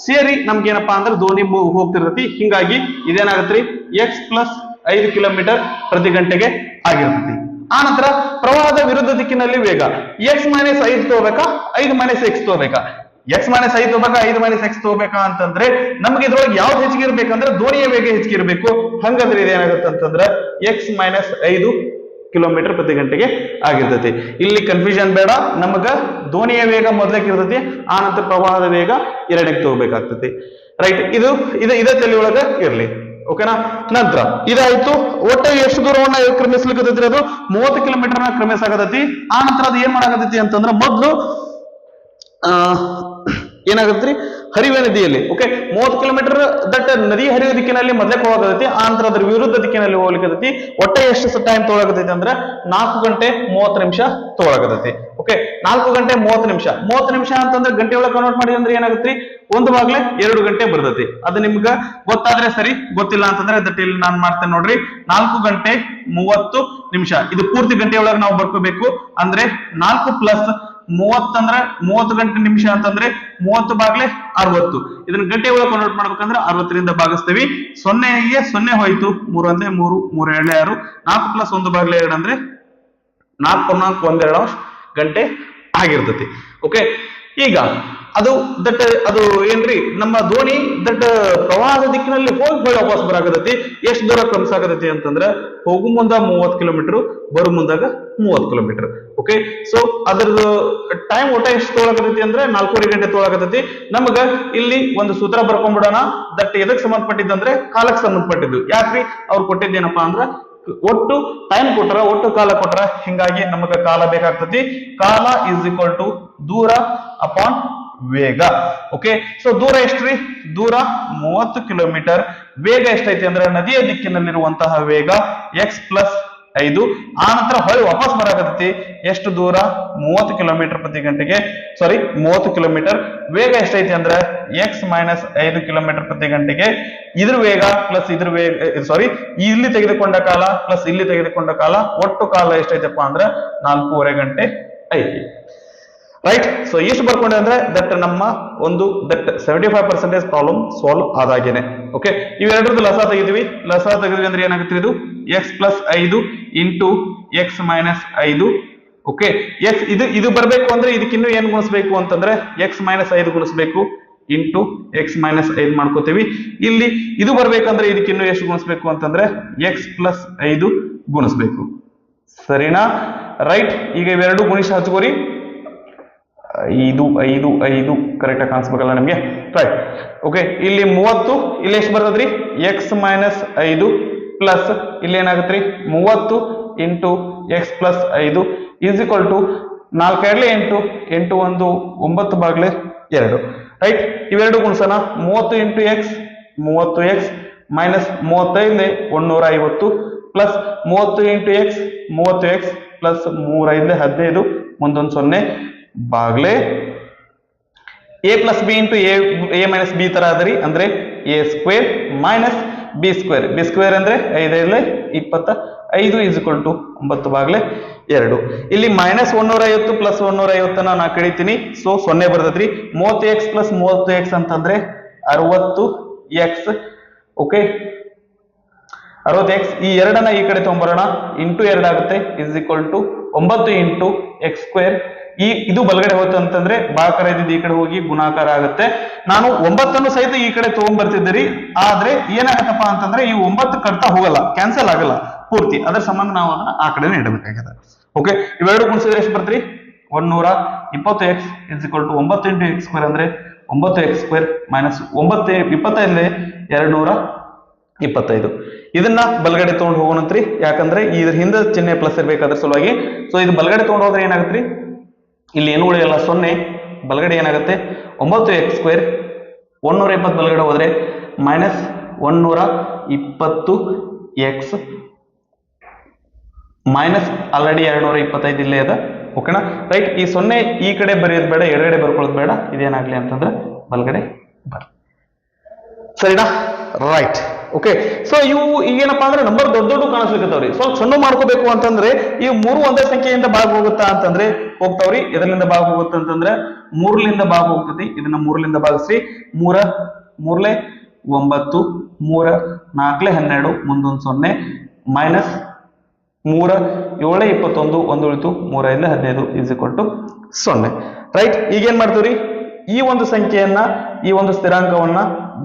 ಸೇರಿ ನಮ್ಗೆ ಏನಪ್ಪಾ ಅಂದ್ರೆ ದೋಣಿ ಹೋಗ್ತಿರ್ತೈತಿ. ಹಿಂಗಾಗಿ ಇದೇನಾಗತ್ರಿ x ಪ್ಲಸ್ 5 ಕಿಲೋಮೀಟರ್ ಪ್ರತಿ ಗಂಟೆಗೆ ಆಗಿರ್ತೈತಿ. ಆನಂತರ ಪ್ರವಾಹದ ವಿರುದ್ಧ ದಿಕ್ಕಿನಲ್ಲಿ ವೇಗ x ಮೈನಸ್ 5 ತಗೋಬೇಕಾ 5 ಮೈನಸ್ x ತಗೋಬೇಕಾ? x ಮೈನಸ್ 5 ತಗೋಬೇಕಾ 5 ಮೈನಸ್ x ತಗೋಬೇಕಾ ಅಂತಂದ್ರೆ ನಮ್ಗೆ ಇದ್ರೊಳಗೆ ಯಾವ್ದು ಹೆಚ್ಚಿಗೆ ಇರ್ಬೇಕಂದ್ರೆ ದೋಣಿಯ ವೇಗ ಹೆಚ್ಚಿಗೆ ಇರಬೇಕು. ಹಂಗಂದ್ರೆ ಇದೇನಾಗುತ್ತೆ ಅಂತಂದ್ರೆ x ಮೈನಸ್ 5 ಕಿಲೋಮೀಟರ್ ಪ್ರತಿ ಗಂಟೆಗೆ ಆಗಿರ್ತೈತಿ. ಇಲ್ಲಿ ಕನ್ಫ್ಯೂಷನ್ ಬೇಡ, ನಮಗ ದೋಣಿಯ ವೇಗ ಮೊದಲಕ್ಕೆ ಇರ್ತೈತಿ, ಆನಂತರ ಪ್ರವಾಹದ ವೇಗ ಎರಡಕ್ಕೆ ತಗೋಬೇಕಾಗ್ತೈತಿ. ರೈಟ್, ಇದೇ ತಲೆಯೊಳಗ ಇರ್ಲಿ. ಓಕೆನಾ? ನಂತರ ಇದಾಯ್ತು. ಒಟ್ಟು ಎಷ್ಟು ದೂರವನ್ನ ಕ್ರಮಿಸ್ಲಿಕ್ಕೆ ಅದು 30 ಕಿಲೋಮೀಟರ್ ಕ್ರಮಿಸಾಗತೈತಿ. ಆ ನಂತರ ಅದು ಏನ್ ಮಾಡಾಕತೈತಿ ಅಂತಂದ್ರೆ ಮೊದಲು ಏನಾಗತ್ರಿ ಹರಿಯುವ ನದಿಯಲ್ಲಿ. ಓಕೆ, 30 ಕಿಲೋಮೀಟರ್ ದಟ್ ನದಿ ಹರಿಯುವ ದಿಕ್ಕಿನಲ್ಲಿ ಮೊದಲಕ್ಕೆ ಹೋಗತೈತಿ. ಆ ನಂತರ ಅದ್ರ ವಿರುದ್ಧ ದಿಕ್ಕಿನಲ್ಲಿ ಹೋಗ್ಲಿಕ್ಕತೈತಿ. ಒಟ್ಟೆ ಎಷ್ಟು ಟೈಮ್ ತಗೊಳಕತೈತಿ ಅಂದ್ರೆ 4 ಗಂಟೆ 30 ನಿಮಿಷ ತಗೊಳಕತೈತಿ. ಓಕೆ, 4 ಗಂಟೆ 30 ನಿಮಿಷ ಅಂತಂದ್ರೆ ಗಂಟೆ ಒಳಗೆ ಕನ್ವರ್ಟ್ ಮಾಡಿ ಅಂದ್ರೆ ಏನಾಗತ್ರಿ 1/2 ಗಂಟೆ ಬರ್ತೈತಿ. ಅದು ನಿಮ್ಗ ಗೊತ್ತಾದ್ರೆ ಸರಿ, ಗೊತ್ತಿಲ್ಲ ಅಂತಂದ್ರೆ ದಟ್ ಇಲ್ಲಿ ನಾನ್ ಮಾಡ್ತೇನೆ ನೋಡ್ರಿ. 4 ಗಂಟೆ 30 ನಿಮಿಷ ಇದು ಪೂರ್ತಿ ಗಂಟೆ ಒಳಗೆ ನಾವು ಬರ್ಕೋಬೇಕು. ಅಂದ್ರೆ 4 ಪ್ಲಸ್ 30 ಅಂದ್ರೆ 30 ಗಂಟೆ ನಿಮಿಷ ಅಂತಂದ್ರೆ 30/60. ಇದನ್ನ ಗಂಟೆ ಒಳಗೆ ಕನ್ವರ್ಟ್ ಮಾಡ್ಬೇಕಂದ್ರೆ 60ರಿಂದ ಭಾಗಿಸ್ತೀವಿ. 0ಗೆ 0 ಹೋಯ್ತು, 3 1 3 3 2 6. 4 ಪ್ಲಸ್ 1/2 ಅಂದ್ರೆ 4 4 1/2 ಗಂಟೆ ಆಗಿರ್ತತಿ. ಓಕೆ, ಈಗ ಅದು ಏನ್ರಿ ನಮ್ಮ ದೋಣಿ ಪ್ರವಾಹದ ದಿಕ್ಕಿನಲ್ಲಿ ಹೋಗಿ ವಾಪಸ್ ಬರಾಕತೈತಿ. ಎಷ್ಟು ದೂರ ಕ್ರಮಿಸಾಕತೈತಿ ಅಂತಂದ್ರೆ ಹೋಗು ಮುಂದ 30 ಕಿಲೋಮೀಟರ್, ಬರು ಮುಂದಾಗ 30 ಕಿಲೋಮೀಟರ್. ಓಕೆ, ಸೊ ಅದ್ರದ್ದು ಟೈಮ್ ಒಟ್ಟ ಎಷ್ಟು ತೊಗೊಳಕತೈತಿ ಅಂದ್ರೆ 4.5 ಗಂಟೆ ತೊಗೊಳಕತೈತಿ. ನಮಗ ಇಲ್ಲಿ ಒಂದು ಸೂತ್ರ ಬರ್ಕೊಂಡ್ಬಿಡೋಣ. ಎದಕ್ ಸಂಬಂಧಪಟ್ಟಿದ್ದಂದ್ರೆ ಕಾಲಕ್ಕೆ ಸಂಬಂಧಪಟ್ಟಿದ್ದು. ಯಾಕ್ರಿ ಅವ್ರು ಕೊಟ್ಟಿದ್ದೇನಪ್ಪಾ ಅಂದ್ರ ಒಟ್ಟು ಟೈಮ್ ಕೊಟ್ರ, ಒಟ್ಟು ಕಾಲ ಕೊಟ್ರ, ಹಿಂಗಾಗಿ ನಮಗ ಕಾಲ ಬೇಕಾಗ್ತತಿ. ಕಾಲ ಇಸ್ ಈಕ್ವಲ್ ಟು ದೂರ ಅಪಾನ್ ವೇಗ. ಓಕೆ, ಸೊ ದೂರ ಎಷ್ಟ್ರಿ? ದೂರ 30 ಕಿಲೋಮೀಟರ್. ವೇಗ ಎಷ್ಟೈತಿ ಅಂದ್ರೆ ನದಿಯ ದಿಕ್ಕಿನಲ್ಲಿರುವಂತಹ ವೇಗ x ಪ್ಲಸ್ 5. ಆ ನಂತರ ಹೊಳ್ಳಿ ವಾಪಸ್ ಬರಾಕತ್ತೈತಿ ಎಷ್ಟು ದೂರ? 30 ಕಿಲೋಮೀಟರ್ ಪ್ರತಿ ಗಂಟೆಗೆ, ಸಾರಿ 30 ಕಿಲೋಮೀಟರ್. ವೇಗ ಎಷ್ಟೈತಿ ಅಂದ್ರೆ x ಮೈನಸ್ 5 ಕಿಲೋಮೀಟರ್ ಪ್ರತಿ ಗಂಟೆಗೆ. ಇದ್ರ ವೇಗ ಪ್ಲಸ್ ಇದ್ರ ವೇಗ, ಸಾರಿ ಇಲ್ಲಿ ತೆಗೆದುಕೊಂಡ ಕಾಲ ಪ್ಲಸ್ ಇಲ್ಲಿ ತೆಗೆದುಕೊಂಡ ಕಾಲ, ಒಟ್ಟು ಕಾಲ ಎಷ್ಟೈತಪ್ಪ ಅಂದ್ರೆ 4.5 ಗಂಟೆ ಐತಿ. ರೈಟ್, ಸೊ ಎಷ್ಟು ಬರ್ಕೊಂಡೆ ಅಂದ್ರೆ ದಟ್ ನಮ್ಮ ಒಂದು ದಟ್ 75% ಪ್ರಾಬ್ಲಮ್ ಸಾಲ್ವ್ ಆದಾಗೇನೆ. ಓಕೆ, ಇವೆರಡರದ್ದು ಲಸ ತೆಗಿದ್ವಿ. ಲಸ ತೆಗೆದ್ವಿ ಅಂದ್ರೆ ಏನಾಗುತ್ತೆ? ಇದು x plus 5 into x minus 5. Okay, x ಇದು ಬರ್ಬೇಕು ಅಂದ್ರೆ ಇದಕ್ಕಿನ್ನೂ ಏನ್ ಗುಣಿಸ್ಬೇಕು ಅಂತಂದ್ರೆ x ಮೈನಸ್ 5 ಗುಣಿಸ್ಬೇಕು ಇಂಟು x ಮೈನಸ್ 5 ಮಾಡ್ಕೋತೀವಿ. ಇಲ್ಲಿ ಇದು ಬರ್ಬೇಕಂದ್ರೆ ಇದಕ್ಕಿನ್ನೂ ಎಷ್ಟು ಗುಣಿಸ್ಬೇಕು ಅಂತಂದ್ರೆ x ಪ್ಲಸ್ 5 ಗುಣಿಸ್ಬೇಕು. ಸರಿನಾ? ರೈಟ್, ಈಗ ಇವೆರಡು ಗುಣಿಸಿ ಹಚ್ಕೋರಿ. 5 5 5 ಕರೆಕ್ಟ್ ಆಗಿ ಕಾಣಿಸ್ಬೇಕಲ್ಲ ನಿಮ್ಗೆ? ರೈಟ್. ಓಕೆ, ಇಲ್ಲಿ 30, ಇಲ್ಲಿ ಎಷ್ಟು ಬರ್ತದ್ರಿ? x ಮೈನಸ್ 5 ಪ್ಲಸ್ ಇಲ್ಲಿ ಏನಾಗತ್ರಿ? 30 into x plus 5 is equal to 4 2 8 8 1 9 ಬಾಗ್ಲೆ 2. ರೈಟ್, ಇವೆರಡು ಗುಣಿಸೋಣ. 30 into x 30x minus 35 150 plus 30 into x 30x plus 3 5 15 ಮುಂದೊಂದು 0 ಬಾಗ್ಲೆ a plus b into a minus b ತರ ಅದರಿ, ಅಂದ್ರೆ a square minus b square. B square ಅಂದ್ರೆ 5 5 25 ಈಸ್ ಈಕ್ವಲ್ ಟು 9 ಬಾಗ್ಲೆ 2. ಇಲ್ಲಿ ಮೈನಸ್ 150 ಪ್ಲಸ್ 150 ನಾ ಕಡಿತೀನಿ, ಸೊ 0 ಬರ್ತದ್ರಿ. 30x ಪ್ಲಸ್ 30x ಅಂತಂದ್ರೆ 60x. Okay, 60x. ಈ ಎರಡನ್ನ ಈ ಕಡೆ ತಗೊಂಬರೋಣ, ಇಂಟು 2 ಆಗುತ್ತೆ is equal to 9 into x square. ಇದು ಬಲಗಡೆ ಹೋಯ್ತು ಅಂತಂದ್ರೆ ಭಾಗಾಕಾರ ಇದ್ದಿದ್ದು ಈ ಕಡೆ ಹೋಗಿ ಗುಣಾಕಾರ ಆಗುತ್ತೆ. ನಾನು 9 ಸಹಿತ ಈ ಕಡೆ ತಗೊಂಡ್ಬರ್ತಿದ್ದೀರಿ, ಆದ್ರೆ ಏನಾಗತ್ತಪ್ಪ ಅಂತಂದ್ರೆ ಈ 9 ಕಟ್ತಾ ಹೋಗಲ್ಲ, ಕ್ಯಾನ್ಸಲ್ ಆಗಲ್ಲ ಪೂರ್ತಿ. ಅದರ ಸಂಬಂಧ ನಾವು ಅದನ್ನ ಆ ಕಡೆನೇ ಇಡಬೇಕಾಗಿದೆ. ಓಕೆ, ಇವೆರಡು ಗುಣಿಸಿದ್ರೆ ಎಷ್ಟು ಬರ್ತೀರಿ? 120x is equal to 9 into x square ಅಂದ್ರೆ 9x ಸ್ಕ್ವೇರ್ ಮೈನಸ್ 9 25 225. ಇದನ್ನ ಬಲಗಡೆ ತಗೊಂಡು ಹೋಗೋಣಂತ್ರಿ, ಯಾಕಂದ್ರೆ ಇದ್ರ ಹಿಂದೆ ಚಿಹ್ನೆ ಪ್ಲಸ್ ಇರ್ಬೇಕಾದ್ರ ಸಲುವಾಗಿ. ಸೊ ಇದು ಬಲಗಡೆ ತಗೊಂಡು ಹೋದ್ರೆ ಏನಾಗತ್ರಿ? ಇಲ್ಲಿ ಏನು ಉಳಿಯಲ್ಲ, 0. ಬಲಗಡೆ ಏನಾಗುತ್ತೆ? 9x ಸ್ಕ್ವೇರ್ 120 ಬಲಗಡೆ ಹೋದ್ರೆ ಮೈನಸ್ 120x ಮೈನಸ್ ಆಲ್ರೆಡಿ 225 ಇಲ್ಲೇ ಅದ. ಓಕೆನಾ? ರೈಟ್, ಈ 0 ಈ ಕಡೆ ಬರೆಯೋದು ಬೇಡ, ಎಡಗಡೆ ಬರ್ಕೊಳ್ಳೋದು ಬೇಡ. ಇದೇನಾಗ್ಲಿ ಅಂತಂದ್ರೆ ಬಲಗಡೆ ಬರ್. ಸರಿನಾ? ರೈಟ್. ಓಕೆ, ಸೊ ಇವು ಈಗೇನಪ್ಪಾ ಅಂದ್ರೆ ನಂಬರ್ ದೊಡ್ಡ ದೊಡ್ಡ ಕಾಣಿಸ್ಲಿಕ್ಕತ್ತವ್ರಿ. ಸ್ವಲ್ಪ ಸಣ್ಣ ಮಾಡ್ಕೋಬೇಕು ಅಂತಂದ್ರೆ ಈ 3 ಒಂದೇ ಸಂಖ್ಯೆಯಿಂದ ಭಾಗ ಹೋಗುತ್ತಾ ಅಂತಂದ್ರೆ ಹೋಗ್ತಾವ್ರಿ. ಎದರಿಂದ ಭಾಗ ಹೋಗುತ್ತೆ ಅಂತಂದ್ರೆ 3ಲಿಂದ ಭಾಗ ಹೋಗ್ತತಿ. ಇದನ್ನ 3ಲಿಂದ ಭಾಗಿಸಿ 3 3 9 3 4 12 ಮುಂದೊಂದು 0 ಮೈನಸ್ 3 7 21 1 ಉಳಿತು 3 5 15 ಈಸ್ ಈಕ್ವಲ್ ಟು 0. ರೈಟ್, ಈಗೇನ್ ಮಾಡ್ತೀವ್ರಿ? ಈ ಒಂದು ಸಂಖ್ಯೆಯನ್ನ ಈ ಒಂದು ಸ್ಥಿರಾಂಕವನ್ನ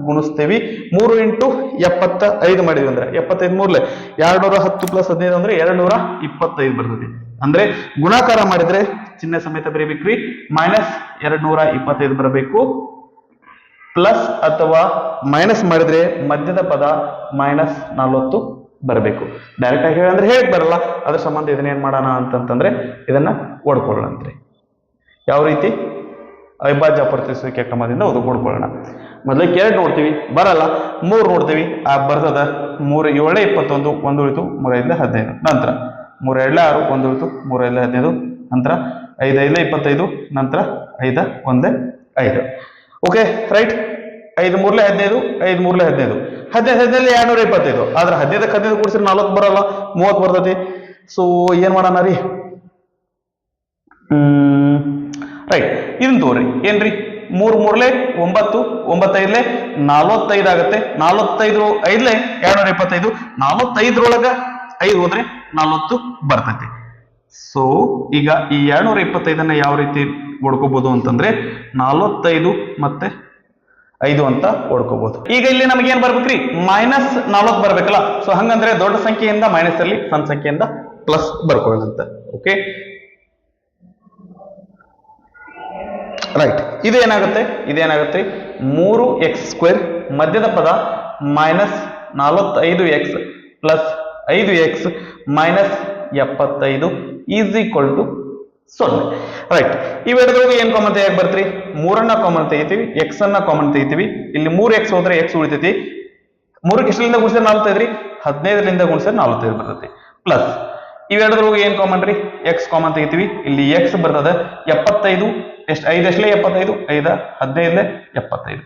ಗುಣಿಸ್ತೇವಿ. 3 ಇಂಟು 75 ಮಾಡಿದ್ವಿ ಅಂದ್ರೆ 75 3 210 ಪ್ಲಸ್ 15 ಅಂದ್ರೆ 225 ಬರ್ತದೆ. ಅಂದ್ರೆ ಗುಣಾಕಾರ ಮಾಡಿದ್ರೆ ಚಿಹ್ನೆ ಸಮೇತ ಬರೀಬೇಕ್ರಿ. ಮೈನಸ್ 225 ಬರಬೇಕು, ಪ್ಲಸ್ ಅಥವಾ ಮೈನಸ್ ಮಾಡಿದ್ರೆ ಮಧ್ಯದ ಪದ ಮೈನಸ್ 40 ಬರಬೇಕು. ಡೈರೆಕ್ಟ್ ಆಗಿ ಹೇಳಂದ್ರೆ ಹೇಳಕ್ ಬರಲ್ಲ, ಅದ್ರ ಸಂಬಂಧ ಇದನ್ನ ಏನ್ ಮಾಡೋಣ ಅಂತಂತಂದ್ರೆ ಇದನ್ನ ಓಡ್ಕೊಳ್ಳೋಣಂತ್ರಿ. ಯಾವ ರೀತಿ? ಅವಿಭಾಜ್ಯ ಅಪವರ್ತಿಸುವಿಕೆ ಕ್ರಮದಿಂದ ಓದ್ಕೊಳ್ಳೋಣ. ಮೊದಲಕ್ಕೆ 2 ನೋಡ್ತೀವಿ, ಬರಲ್ಲ. 3 ನೋಡ್ತೀವಿ, ಆ ಬರ್ತದ. 3 7 21 1 ಉಳಿತು 3 5 15. ನಂತರ 3 2 6 1 ಉಳಿತು 3 5 15. ನಂತರ 5 5 25. ನಂತರ 5 1 5. Okay, right. 5 3 15 5 3 15 15 225. ಆದ್ರೆ 15ಕ್ಕೆ 15 ಕೂಡಿಸಿದ್ರೆ 40 ಬರಲ್ಲ, 30 ಬರ್ತೈತಿ. ಸೊ ಏನ್ ಮಾಡೋಣ ರೀ? ರೈಟ್, ಇದನ್ನ ತೋರಿ ಏನ್ರಿ? 3 3 9 9 5 45 ಆಗುತ್ತೆ. 45 5 225. 45 5 ಹೋದ್ರೆ 40 ಬರ್ತೈತಿ. ಸೊ ಈಗ ಈ 225 ಯಾವ ರೀತಿ ಓಡ್ಕೋಬಹುದು ಅಂತಂದ್ರೆ 45 ಮತ್ತೆ 5 ಅಂತ ಓಡ್ಕೋಬಹುದು. ಈಗ ಇಲ್ಲಿ ನಮ್ಗೆ ಏನ್ ಬರ್ಬೇಕ್ರಿ? ಮೈನಸ್ 40 ಬರ್ಬೇಕಲ್ಲ. ಸೊ ಹಂಗಂದ್ರೆ ದೊಡ್ಡ ಸಂಖ್ಯೆಯಿಂದ ಮೈನಸ್ ಅಲ್ಲಿ, ಸಣ್ಣ ಸಂಖ್ಯೆಯಿಂದ ಪ್ಲಸ್ ಬರ್ಕೊಳ್ಳೋಣಂತ. Okay, right. ಇದೇನಾಗುತ್ತೆ? 3x ಸ್ಕ್ವೇರ್ ಮಧ್ಯದ ಪದ minus 45x plus 5x minus 75 is equal to 0. Right. ಇವೆರಡರೊಳಗೆ ಏನ್ ಕಾಮನ್ ತೆಗಿಯಕ್ ಬರ್ತ್ರಿ? 3 ಕಾಮನ್ ತೆಗಿತೀವಿ, ಎಕ್ಸ್ ಅನ್ನ ಕಾಮನ್ ತೆಗಿತೀವಿ. ಇಲ್ಲಿ 3x ಹೋದ್ರೆ ಎಕ್ಸ್ ಉಳಿತೈತಿ. 3ಕ್ಕೆ ಎಷ್ಟರಿಂದ ಗುಣಿಸಿದ್ರೆ 45 ರೀ? 15ರಿಂದ ಗುಣಿಸಿದ್ರೆ 45 ಬರ್ತೈತಿ. ಪ್ಲಸ್ ಇವೆರಡರೊಳಗೆ ಏನ್ ಕಾಮನ್ ರೀ? ಎಕ್ಸ್ ಕಾಮನ್ ತೆಗಿತೀವಿ. ಇಲ್ಲಿ ಎಕ್ಸ್ ಬರ್ತದೆ 75. ಎಷ್ಟು? 5 ಎಷ್ಟಲೇ 75, 5 15 75,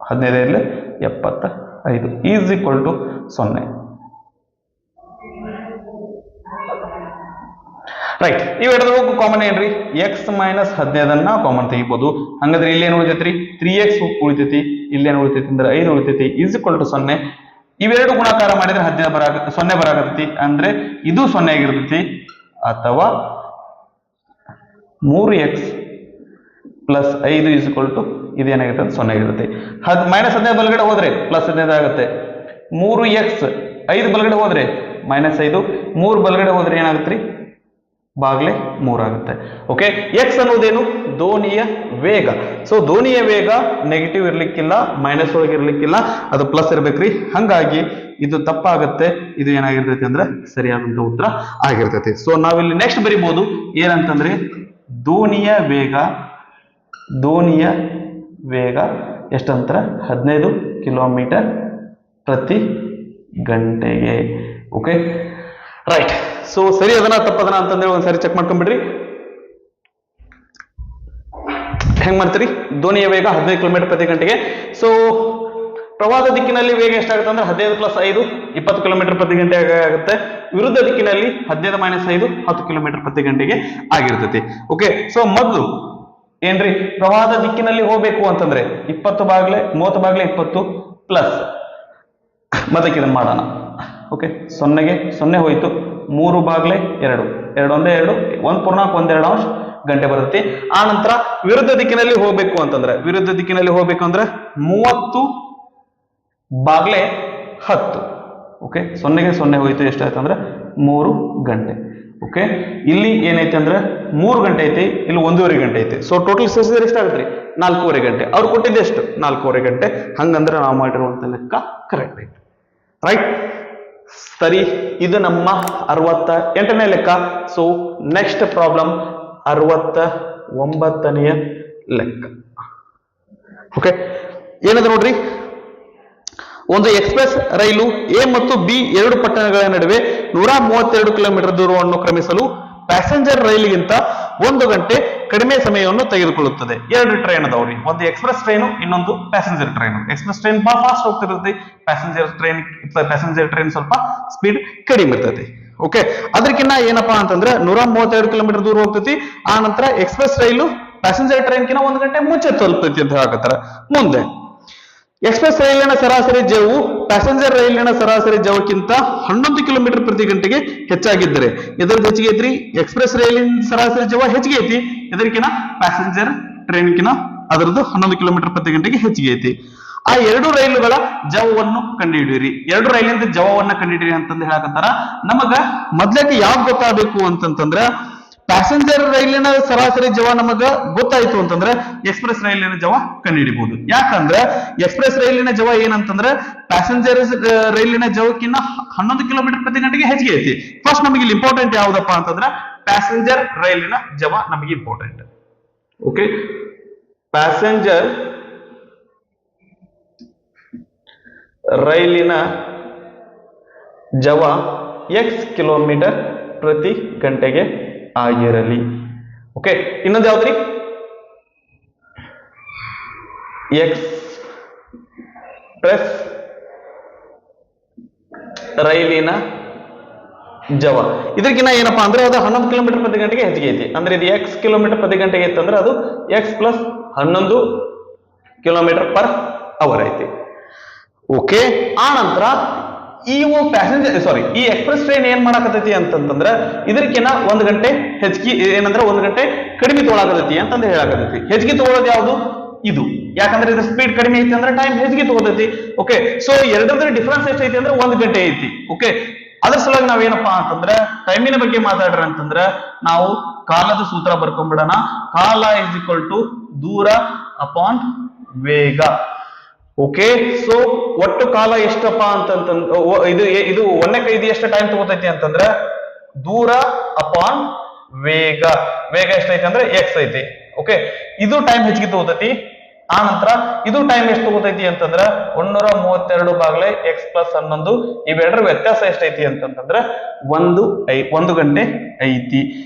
15 75 ಈಸ್ ಈಕ್ವಲ್ ಟು 0. ರೈಟ್. ಇವೆರಡರೊಳಗೂ ಕಾಮನ್ ಏನ್ರಿ? ಎಕ್ಸ್ ಮೈನಸ್ 15 ಕಾಮನ್ ತೆಗಿಬಹುದು. ಹಂಗಂದ್ರೆ ಇಲ್ಲಿ ಏನ್ ಉಳಿತೈತ್ರಿ? 3x ಉಳಿತೈತಿ. ಇಲ್ಲಿ ಏನ್ ಉಳಿತೈತಿ ಅಂದ್ರೆ 5 ಉಳಿತೈತಿ. Is equal to 0. ಇವೆರಡು ಗುಣಾಕಾರ ಮಾಡಿದ್ರೆ 0 ಬರಾಕತ್ತಿ. ಅಂದ್ರೆ ಇದು 0 ಆಗಿರ್ತೈತಿ. ಅಥವಾ 3x plus 5 is equal to ಇದೇನಾಗಿರ್ತದೆ? 0 ಆಗಿರುತ್ತೆ. ಮೈನಸ್ 15 ಬಲಗಡೆ ಹೋದ್ರೆ ಪ್ಲಸ್ 15 ಆಗುತ್ತೆ. 3x 5 ಬಲಗಡೆ ಹೋದ್ರೆ ಮೈನಸ್ 5, 3 ಬಲಗಡೆ ಹೋದ್ರೆ ಏನಾಗುತ್ತೆ? ಬಾಗ್ಲೆ 3 ಆಗುತ್ತೆ. ಓಕೆ. ಎಕ್ಸ್ ಅನ್ನೋದೇನು? ದೋಣಿಯ ವೇಗ. ಸೊ ದೋಣಿಯ ವೇಗ ನೆಗೆಟಿವ್ ಇರ್ಲಿಕ್ಕಿಲ್ಲ, ಮೈನಸ್ ಒಳಗೆ ಇರ್ಲಿಕ್ಕಿಲ್ಲ, ಅದು ಪ್ಲಸ್ ಇರ್ಬೇಕ್ರಿ. ಹಂಗಾಗಿ ಇದು ತಪ್ಪಾಗುತ್ತೆ. ಇದು ಏನಾಗಿರ್ತೈತಿ ಅಂದ್ರೆ ಸರಿಯಾದಂತ ಉತ್ತರ ಆಗಿರ್ತೈತಿ. ಸೊ ನಾವಿಲ್ಲಿ ನೆಕ್ಸ್ಟ್ ಬರಿಬಹುದು ಏನಂತಂದ್ರೆ ದೋಣಿಯ ವೇಗ ಎಷ್ಟಂತರ? 15 ಕಿಲೋಮೀಟರ್ ಪ್ರತಿ ಗಂಟೆಗೆ. ಓಕೆ. ರೈಟ್. ಸೊ ಸರಿ ಅದನ್ನ ತಪ್ಪದನ ಅಂತಂದ್ರೆ ಒಂದ್ಸರಿ ಚೆಕ್ ಮಾಡ್ಕೊಂಡ್ಬಿಡ್ರಿ. ಹೆಂಗ್ ಮಾಡ್ತೀರಿ? ದೋಣಿಯ ವೇಗ 15 ಕಿಲೋಮೀಟರ್ ಪ್ರತಿ ಗಂಟೆಗೆ. ಸೊ ಪ್ರವಾಹದ ದಿಕ್ಕಿನಲ್ಲಿ ವೇಗ ಎಷ್ಟಾಗುತ್ತೆ ಅಂದ್ರೆ 15 ಪ್ಲಸ್ 5 20 ಕಿಲೋಮೀಟರ್ ಪ್ರತಿ ಗಂಟೆ ಆಗುತ್ತೆ. ವಿರುದ್ಧ ದಿಕ್ಕಿನಲ್ಲಿ 15 ಮೈನಸ್ 5 10 ಕಿಲೋಮೀಟರ್ ಪ್ರತಿ ಗಂಟೆಗೆ ಆಗಿರ್ತೈತಿ. ಓಕೆ. ಸೊ ಮೊದಲು ಏನ್ರಿ? ಪ್ರವಾಹದ ದಿಕ್ಕಿನಲ್ಲಿ ಹೋಗ್ಬೇಕು ಅಂತಂದ್ರೆ 20 ಬಾಗ್ಲೆ 30 ಬಾಗ್ಲೆ 20 ಪ್ಲಸ್ ಮದಕ್ಕೆ ಇದನ್ನ ಮಾಡೋಣ. ಓಕೆ. 0ಗೆ 0 ಹೋಯ್ತು. 3 ಬಾಗ್ಲೆ 2, 2 ಒಂದೇ 2, 1 ಪೂರ್ಣಾಂಕ 1/2 ಗಂಟೆ ಬರುತ್ತೆ. ಆ ನಂತರ ವಿರುದ್ಧ ದಿಕ್ಕಿನಲ್ಲಿ ಹೋಗ್ಬೇಕು ಅಂತಂದ್ರೆ 30 ಬಾಗ್ಲೆ 10. ಓಕೆ. 0ಗೆ 0 ಹೋಯ್ತು. ಎಷ್ಟಾಯ್ತು ಅಂದ್ರೆ 3 ಗಂಟೆ. ಓಕೆ. ಇಲ್ಲಿ ಏನೈತೆ ಅಂದ್ರೆ 3 ಗಂಟೆ ಐತಿ, ಇಲ್ಲಿ 1.5 ಗಂಟೆ ಐತಿ. ಸೊ ಟೋಟಲ್ ಸೇರಿಸಿದ್ರೆ ಎಷ್ಟಾಗುತ್ತೆ? 4.5 ಗಂಟೆ. ಅವ್ರು ಕೊಟ್ಟಿದ್ದೆ ಎಷ್ಟು? 4.5 ಗಂಟೆ. ಹಂಗಂದ್ರೆ ನಾವು ಮಾಡಿರುವಂತ ಲೆಕ್ಕ ಕರೆಕ್ಟ್ ಐತಿ. ರೈಟ್. ಸರಿ. ಇದು ನಮ್ಮ 68ನೇ ಲೆಕ್ಕ. ಸೊ ನೆಕ್ಸ್ಟ್ ಪ್ರಾಬ್ಲಮ್ 69ನೆಯ ಲೆಕ್ಕ. ಓಕೆ. ಏನದ ನೋಡ್ರಿ? ಒಂದು ಎಕ್ಸ್ಪ್ರೆಸ್ ರೈಲು ಎ ಮತ್ತು ಬಿ ಎರಡು ಪಟ್ಟಣಗಳ ನಡುವೆ 132 ಕಿಲೋಮೀಟರ್ ದೂರವನ್ನು ಕ್ರಮಿಸಲು ಪ್ಯಾಸೆಂಜರ್ ರೈಲಿಗಿಂತ 1 ಗಂಟೆ ಕಡಿಮೆ ಸಮಯವನ್ನು ತೆಗೆದುಕೊಳ್ಳುತ್ತದೆ. ಎರಡು ಟ್ರೈನ್ ಅದಾವ್ರಿ. ಒಂದು ಎಕ್ಸ್ಪ್ರೆಸ್ ಟ್ರೈನ್, ಇನ್ನೊಂದು ಪ್ಯಾಸೆಂಜರ್ ಟ್ರೈನ್. ಎಕ್ಸ್ಪ್ರೆಸ್ ಟ್ರೈನ್ ಬಹಳ ಫಾಸ್ಟ್ ಹೋಗ್ತಿರ್ತೈತಿ. ಪ್ಯಾಸೆಂಜರ್ ಟ್ರೈನ್ ಸ್ವಲ್ಪ ಸ್ಪೀಡ್ ಕಡಿಮೆ ಇರ್ತೈತಿ. ಓಕೆ. ಅದಕ್ಕಿಂತ ಏನಪ್ಪಾ ಅಂತಂದ್ರೆ 132 ಕಿಲೋಮೀಟರ್ ದೂರ ಹೋಗ್ತೈತಿ. ಆ ನಂತರ ಎಕ್ಸ್ಪ್ರೆಸ್ ರೈಲು ಪ್ಯಾಸೆಂಜರ್ ಟ್ರೈನ್ ಕಿಂತ 1 ಗಂಟೆ ಮುಂಚೆ ತಲುಪ್ತೈತಿ ಅಂತ ಹೇಳಕತ್ತಾರ. ಮುಂದೆ ಎಕ್ಸ್ಪ್ರೆಸ್ ರೈಲಿನ ಸರಾಸರಿ ಜೌವು ಪ್ಯಾಸೆಂಜರ್ ರೈಲಿನ ಸರಾಸರಿ ಜೌಕ್ಕಿಂತ 11 ಕಿಲೋಮೀಟರ್ ಪ್ರತಿ ಗಂಟೆಗೆ ಹೆಚ್ಚಾಗಿದ್ದರೆ ಇದರದ್ದು ಹೆಚ್ಚಿಗೆ ಐತ್ರಿ. ಎಕ್ಸ್ಪ್ರೆಸ್ ರೈಲಿನ ಸರಾಸರಿ ಜೌ ಹೆಚ್ಚಿಗೆ ಐತಿ, ಇದಕ್ಕಿಂತ ಪ್ಯಾಸೆಂಜರ್ ಟ್ರೈನ್ಕಿನ ಅದರದ್ದು 11 ಕಿಲೋಮೀಟರ್ ಪ್ರತಿ ಗಂಟೆಗೆ ಹೆಚ್ಚಿಗೆ ಐತಿ. ಆ ಎರಡು ರೈಲುಗಳ ಜವವನ್ನು ಕಂಡುಹಿಡಿಯಿರಿ. ಎರಡು ರೈಲಿಂದ ಜವವನ್ನು ಕಂಡುಹಿಡಿಯಿರಿ ಅಂತಂದು ಹೇಳಕತ್ತಾರ. ನಮಗ ಮೊದ್ಲಕ್ಕೆ ಯಾವ್ದು ಗೊತ್ತಾಗಬೇಕು ಅಂತಂತಂದ್ರ ಪ್ಯಾಸೆಂಜರ್ ರೈಲಿನ ಸರಾಸರಿ ಜವ ನಮಗ ಗೊತ್ತಾಯ್ತು ಅಂತಂದ್ರೆ ಎಕ್ಸ್ಪ್ರೆಸ್ ರೈಲಿನ ಜವ ಕಂಡುಹಿಡಿಬಹುದು. ಯಾಕಂದ್ರೆ ಎಕ್ಸ್ಪ್ರೆಸ್ ರೈಲಿನ ಜವ ಏನಂತಂದ್ರೆ ಪ್ಯಾಸೆಂಜರ್ ರೈಲಿನ ಜವಕ್ಕಿಂತ 11 ಕಿಲೋಮೀಟರ್ ಪ್ರತಿ ಗಂಟೆಗೆ ಹೆಚ್ಚಿಗೆ ಐತಿ. ಫಸ್ಟ್ ನಮಗೆ ಇಲ್ಲಿ ಇಂಪಾರ್ಟೆಂಟ್ ಯಾವ್ದಪ್ಪ ಅಂತಂದ್ರೆ ಪ್ಯಾಸೆಂಜರ್ ರೈಲಿನ ಜವ ನಮಗೆ ಇಂಪಾರ್ಟೆಂಟ್. ಓಕೆ. ಪ್ಯಾಸೆಂಜರ್ ರೈಲಿನ ಜವ ಎಕ್ಸ್ ಕಿಲೋಮೀಟರ್ ಪ್ರತಿ ಗಂಟೆಗೆ ಆಗಿರಲಿ. ಓಕೆ. ಇನ್ನೊಂದು ಯಾವ್ದ್ರಿ? ಎಕ್ಸ್ಪ್ರೆಸ್ ರೈಲಿನ ಜವ ಇದಕ್ಕಿಂತ ಏನಪ್ಪಾ ಅಂದ್ರೆ ಅದು 11 ಕಿಲೋಮೀಟರ್ ಪ್ರತಿ ಗಂಟೆಗೆ ಹೆಚ್ಚಿಗೆ ಐತಿ. ಅಂದ್ರೆ ಇದು ಎಕ್ಸ್ ಕಿಲೋಮೀಟರ್ ಪ್ರತಿ ಗಂಟೆಗೆ ಇತ್ತಂದ್ರೆ ಅದು x plus 11 kilometre per hour ಐತಿ. ಓಕೆ. ಆ ನಂತರ ಇವು ಪ್ಯಾಸೆಂಜರ್ ಈ ಎಕ್ಸ್ಪ್ರೆಸ್ ಟ್ರೈನ್ ಏನ್ ಮಾಡಕತ್ತೈತಿ ಅಂತಂದ್ರೆ ಇದಕ್ಕಿಂತ 1 ಗಂಟೆ ಹೆಚ್ಚಿಗೆ ಏನಂದ್ರೆ 1 ಗಂಟೆ ಕಡಿಮೆ ತಗೊಳಕತ್ತೈತಿ ಅಂತಂದು ಹೇಳಕತ್ತೈತಿ. ಹೆಚ್ಚಿಗೆ ತಗೊಳ್ಳೋದು ಯಾವುದು? ಇದು. ಯಾಕಂದ್ರೆ ಇದ್ರ ಸ್ಪೀಡ್ ಕಡಿಮೆ ಐತಿ ಅಂದ್ರೆ ಟೈಮ್ ಹೆಚ್ಚಿಗೆ ತಗೋತೈತಿ. ಓಕೆ. ಸೊ ಎರಡರ ಡಿಫರೆನ್ಸ್ ಎಷ್ಟೈತಿ ಅಂದ್ರೆ 1 ಗಂಟೆ ಐತಿ. ಓಕೆ. ಅದ್ರ ಸಲುವಾಗಿ ನಾವೇನಪ್ಪಾ ಅಂತಂದ್ರೆ ಟೈಮಿನ ಬಗ್ಗೆ ಮಾತಾಡ್ರ ಅಂತಂದ್ರೆ ನಾವು ಕಾಲದ ಸೂತ್ರ ಬರ್ಕೊಂಡ್ಬಿಡೋಣ. ಕಾಲ ಇಸ್ ಈಕ್ವಲ್ ಟು ದೂರ ಅಪಾನ್ ವೇಗ. ಓಕೆ. ಸೊ ಒಟ್ಟು ಕಾಲ ಎಷ್ಟಪ್ಪ ಅಂತಂದ್ರೆ ಇದು 1 ಕ್ಕೆ ಇದು ಎಷ್ಟು ಟೈಮ್ ತಗೋತೈತಿ ಅಂತಂದ್ರೆ ದೂರ ಅಪಾನ್ ವೇಗ ವೇಗ ಎಷ್ಟೈತಿ ಅಂದ್ರೆ ಎಕ್ಸ್ ಐತಿ. ಓಕೆ, ಇದು ಟೈಮ್ ಹೆಚ್ಚಿಗೆ ತಗೋತೈತಿ. ಆ ನಂತರ ಇದು ಟೈಮ್ ಎಷ್ಟು ತಗೋತೈತಿ ಅಂತಂದ್ರ 132 ಬಾಗ್ಲೆ ಎಕ್ಸ್ ಪ್ಲಸ್ 11. ಇವೆರಡರ ವ್ಯತ್ಯಾಸ ಎಷ್ಟೈತಿ ಅಂತಂದ್ರ 1 ಗಂಟೆ ಐತಿ.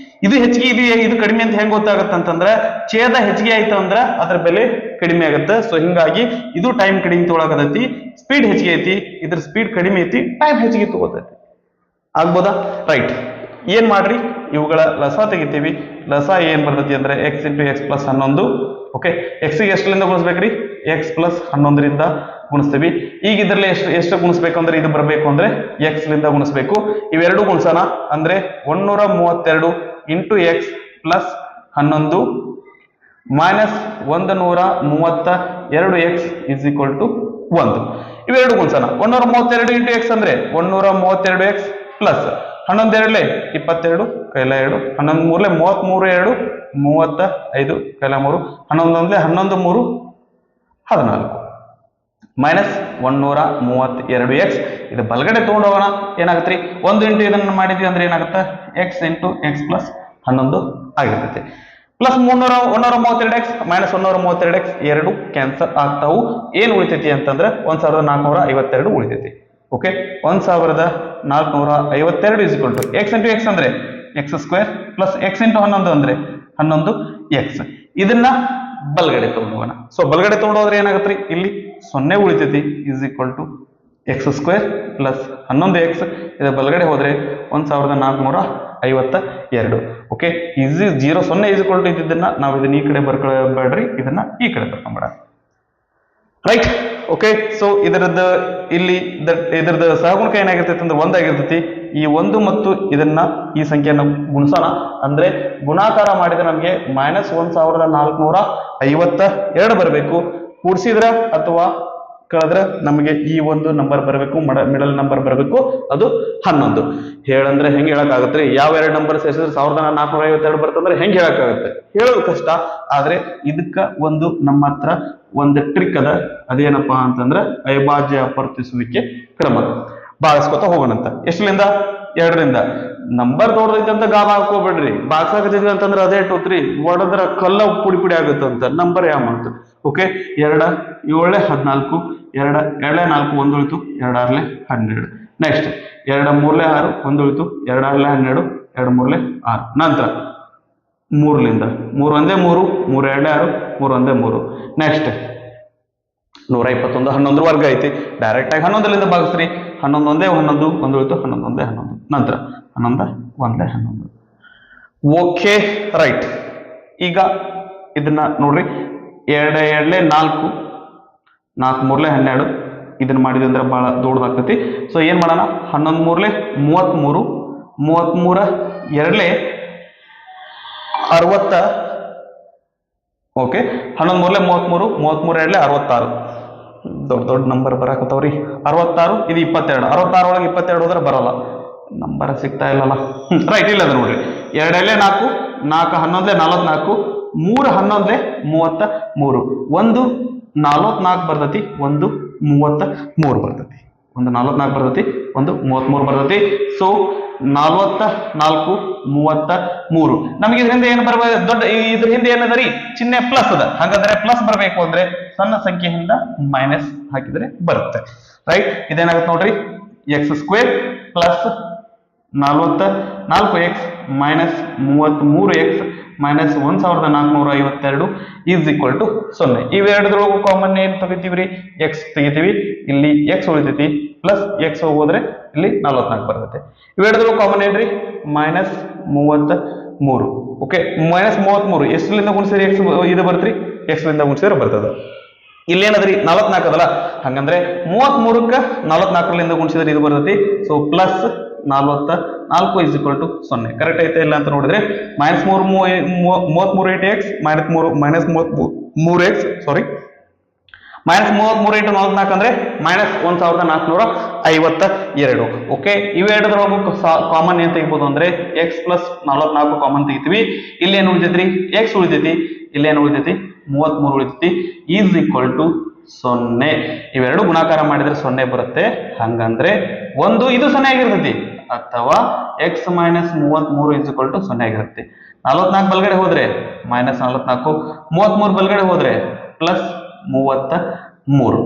ಇದು ಹೆಚ್ಚಿಗೆ ಇದು ಕಡಿಮೆ ಅಂತ ಹೆಂಗ್ ಗೊತ್ತಾಗತ್ತೆ ಅಂತಂದ್ರ ಛೇದ ಹೆಚ್ಚಿಗೆ ಆಯ್ತು ಅಂದ್ರ ಅದ್ರ ಬೆಲೆ ಕಡಿಮೆ ಆಗುತ್ತೆ. ಸೊ ಹಿಂಗಾಗಿ ಇದು ಟೈಮ್ ಕಡಿಮೆ ತಗೊಳಕತೈತಿ, ಸ್ಪೀಡ್ ಹೆಚ್ಚಿಗೆ ಐತಿ, ಇದ್ರ ಸ್ಪೀಡ್ ಕಡಿಮೆ ಐತಿ, ಟೈಮ್ ಹೆಚ್ಚಿಗೆ ತಗೋತೈತಿ. ಆಗ್ಬೋದಾ? ರೈಟ್. ಏನ್ ಮಾಡ್ರಿ, ಇವುಗಳ ಲಸ ತೆಗಿತೀವಿ. ಲಸ ಏನ್ ಬರ್ತೈತಿ ಅಂದ್ರೆ X into x plus 11. Okay, X ಗೆ ಎಷ್ಟರಿಂದ ಗುಣಿಸ್ಬೇಕ್ರಿ? X plus 11ರಿಂದ ಗುಣಿಸ್ತೀವಿ. ಈಗ ಇದ್ರಲ್ಲಿ ಎಷ್ಟು ಗುಣಿಸ್ಬೇಕು ಅಂದ್ರೆ ಇದು ಬರಬೇಕು ಅಂದ್ರೆ ಎಕ್ಸ್ ಲಿಂದ ಗುಣಿಸ್ಬೇಕು. ಇವೆರಡು ಗುಣಿಸೋಣ ಅಂದ್ರೆ 132 into x plus 11 minus 132 x is equal to 1. ಇವೆರಡು ಗುಣಿಸೋಣ. 132 ಇಂಟು ಎಕ್ಸ್ ಅಂದ್ರೆ 132 ಎಕ್ಸ್ ಪ್ಲಸ್ 11 ಎರಡ್ಲೆ 22 ಕೈಲ 2, 11 ಮೂರ್ಲೆ 33 2 35 ಕೈಲ 3, 11 ಒಂದ್ಲೆ 11 3 14 ಮೈನಸ್ 132 ಎಕ್ಸ್. ಇದು ಬಲಗಡೆ ತಗೊಂಡು ಹೋಗೋಣ. ಏನಾಗತ್ರಿ? 1 ಇಂಟು ಇದನ್ನ ಮಾಡಿದ್ವಿ ಅಂದ್ರೆ ಏನಾಗುತ್ತೆ? ಎಕ್ಸ್ ಇಂಟು ಎಕ್ಸ್ ಪ್ಲಸ್ 11 ಆಗಿರ್ತೈತಿ. ಪ್ಲಸ್ 132 ಎಕ್ಸ್ ಮೈನಸ್ 132 ಎಕ್ಸ್ ಎರಡು ಕ್ಯಾನ್ಸಲ್ ಆಗ್ತಾವು. ಏನ್ ಉಳಿತೈತಿ ಅಂತಂದ್ರೆ 1452 ಉಳಿತೈತಿ. Okay, 1452 is equal to x into x ಅಂದ್ರೆ x square plus x into 11 ಅಂದ್ರೆ 11 ಎಕ್ಸ್. ಇದನ್ನ ಬಲಗಡೆ ತಗೊಂಡೋಗೋಣ. ಸೊ ಬಲಗಡೆ ತಗೊಂಡೋದ್ರೆ ಏನಾಗತ್ರಿ? ಇಲ್ಲಿ 0 ಉಳಿತೈತಿ is equal to x square plus 11 x. ಇದು ಬಲಗಡೆ ಹೋದ್ರೆ 1452. Okay, is 0 is equal to ಇದನ್ನ ನಾವು ಇದನ್ನ ಈ ಕಡೆ ಬರ್ಕೊಳ್ಬೇಡ್ರಿ, ಇದನ್ನ ಈ ಕಡೆ ಬರ್ಕೊಂಬೇಡ. ರೈಟ್. ಓಕೆ, ಸೊ ಇದರದ್ದು ಇಲ್ಲಿ ಇದರದ ಸಹಗುಣಕ ಏನಾಗಿರ್ತೈತಿ ಅಂದ್ರೆ 1 ಆಗಿರ್ತೈತಿ. ಈ 1 ಮತ್ತು ಇದನ್ನ ಈ ಸಂಖ್ಯೆಯನ್ನು ಗುಣಿಸೋಣ ಅಂದ್ರೆ ಗುಣಾಕಾರ ಮಾಡಿದ್ರೆ ನಮಗೆ ಮೈನಸ್ 1452 ಬರಬೇಕು. ಕೂಡಿಸಿದ್ರ ಅಥವಾ ಕಳೆದ್ರೆ ನಮಗೆ ಈ ಒಂದು ನಂಬರ್ ಬರಬೇಕು, ಮಿಡಲ್ ನಂಬರ್ ಬರಬೇಕು, ಅದು 11. ಹೇಳಂದ್ರೆ ಹೆಂಗ್ ಹೇಳಕ್ಕಾಗತ್ರಿ? ಯಾವ ಎರಡು ನಂಬರ್ ಸೇರಿಸಿದ್ರೆ 1452 ಬರ್ತಂದ್ರೆ ಹೆಂಗ್ ಹೇಳಕ್ಕಾಗತ್ತೆ? ಹೇಳೋದು ಕಷ್ಟ. ಆದ್ರೆ ಇದಕ್ಕ ಒಂದು ನಮ್ಮ ಹತ್ರ ಒಂದು ಟ್ರಿಕ್ ಅದ. ಅದೇನಪ್ಪಾ ಅಂತಂದ್ರೆ ಅವಿಭಾಜ್ಯ ಅಪವರ್ತಿಸುವಿಕೆ ಕ್ರಮ. ಬಾಳಿಸ್ಕೊತ ಹೋಗೋಣಂತ. ಎಷ್ಟರಿಂದ? 2ರಿಂದ. ನಂಬರ್ ದೊಡ್ಡದೈತೆ ಅಂತ ಗಾಬ ಹಾಕೋಬೇಡ್ರಿ. ಬಾಗ್ಸಾಕತೈತಿ ಅಂತಂದ್ರೆ ಅದೇ ಟೋತ್ರಿ ಒಡದ್ರ ಕಲ್ಲ ಪುಡಿ ಪುಡಿ ಆಗುತ್ತಂತ ನಂಬರ್ ಯಾವ ಅಂತ. ಓಕೆ, 2 7 14, 2 2 4 1 ಉಳಿತು, 2 6 12. ನೆಕ್ಸ್ಟ್ 2 3 6 1 ಉಳಿತು, 2 6 12, 2 3 6. ನಂತರ 3ಲಿಂದ 3 1 3, 3 2 6, 3 1 3. ನೆಕ್ಸ್ಟ್ 121 11 ವರ್ಗ ಐತಿ. ಡೈರೆಕ್ಟ್ ಆಗಿ 11ಲಿಂದ ಭಾಗಿಸ್ರಿ. 11 1 11 1 ಉಳಿತು, 11 1 11. ನಂತರ 11 1 11. Okay, right. ಈಗ ಇದನ್ನ ನೋಡ್ರಿ. 2 2 4, 4 3 12. ಇದನ್ನ ಮಾಡಿದ್ವಿ ಅಂದ್ರೆ ಬಹಳ ದೊಡ್ಡದಾಗ್ತೈತಿ. ಸೊ ಏನ್ ಮಾಡೋಣ? 11 3 33, 33 2 60. ಓಕೆ, 11 3 33, 33 2 66. ದೊಡ್ಡ ನಂಬರ್ ಬರಾಕತ್ತವ್ರಿ. 66 ಇದು 22. 66 ಒಳಗೆ 22 ಹೋದ್ರೆ ಬರಲ್ಲ, ನಂಬರ್ ಸಿಗ್ತಾ ಇಲ್ಲಲ್ಲ. ರೈಟ್, ಇಲ್ಲ ಅದ ನೋಡ್ರಿ. 2 4, 4 11 44, 3 11 33. ಒಂದು 44 ಬರ್ತೈತಿ, ಒಂದು 33 ಬರ್ತೈತಿ. ಒಂದು 44 ಬರ್ತೈತಿ, ಒಂದು 33 ಬರ್ತೈತಿ. ಸೊ 44 33. ನಮಗೆ ಇದರಿಂದ ಏನು ಬರಬೇಕು? ದೊಡ್ಡ ಇದ್ರ ಹಿಂದೆ ಏನದರಿ? ಚಿಹ್ನೆ ಪ್ಲಸ್ ಅದ. ಹಾಗಾದ್ರೆ ಪ್ಲಸ್ ಬರಬೇಕು ಅಂದ್ರೆ ಸಣ್ಣ ಸಂಖ್ಯೆಯಿಂದ ಮೈನಸ್ ಹಾಕಿದ್ರೆ ಬರುತ್ತೆ. ರೈಟ್, ಇದೇನಾಗುತ್ತೆ ನೋಡ್ರಿ. X square plus 44 x minus 33 x minus 1452 is equal to 0. ಇವೆರಡರೊಳಗೂ ಕಾಮನ್ ಏನ್ ತೆಗಿತೀವ್ರಿ? ಎಕ್ಸ್ ತೆಗಿತೀವಿ. ಇಲ್ಲಿ ಎಕ್ಸ್ ಉಳಿತೈತಿ, ಪ್ಲಸ್ ಎಕ್ಸ್ ಹೋಗೋದ್ರೆ ಇಲ್ಲಿ 44 ಬರ್ತೈತೆ. ಇವೆರಡರೊಳಗೂ ಕಾಮನ್ ಏನ್ರಿ? ಮೈನಸ್ 33. ಓಕೆ, ಮೈನಸ್ 33 ಎಷ್ಟರಿಂದ ಗುಣಿಸಿದ್ರೆ ಎಕ್ಸ್ ಇದು ಬರ್ತ್ರಿ? ಎಕ್ಸ್ ಲಿಂದ ಗುಣಿಸಿದ್ರೆ ಬರ್ತದ. ಇಲ್ಲೇನದ್ರಿ? 44 ಅದಲ್ಲ. ಹಂಗಂದ್ರೆ 33ಕ್ಕೆ 44ಲಿಂದ ಗುಣಿಸಿದ್ರೆ ಇದು ಬರ್ತೈತಿ. So plus 44 is equal to 0. Correct ಐತೆ ಇಲ್ಲ ಅಂತ ನೋಡಿದ್ರೆ minus 33 into x minus 33 x sorry minus 33 into 44 ಅಂದ್ರೆ ಮೈನಸ್ 1452. ಓಕೆ, ಇವೆರಡರೊಳಗೂ ಕಾಮನ್ ಏನ್ ತೆಗಿಬಹುದು ಅಂದ್ರೆ ಎಕ್ಸ್ ಪ್ಲಸ್ 44 ಕಾಮನ್ ತೆಗಿತೀವಿ. ಇಲ್ಲಿ ಏನು ಉಳಿತೈತ್ರಿ? ಎಕ್ಸ್ ಉಳಿತೈತಿ. ಇಲ್ಲಿ ಏನು ಉಳಿತೈತಿ? 33 ಉಳಿತೈತಿ. Is equal to 0. ಇವೆರಡು ಗುಣಾಕಾರ ಮಾಡಿದ್ರೆ 0 ಬರುತ್ತೆ. ಹಂಗಂದ್ರೆ ಒಂದು ಇದು 0 ಆಗಿರ್ತೈತಿ, ಅಥವಾ ಎಕ್ಸ್ ಮೈನಸ್ 33 ಇಸ್ಕೊಲ್ ಟು 0 ಆಗಿರುತ್ತೆ. 44 ಬಲ್ಗಡೆ ಹೋದ್ರೆ ಮೈನಸ್ 44, 33 ಬಲ್ಗಡೆ ಹೋದ್ರೆ ಪ್ಲಸ್ 33.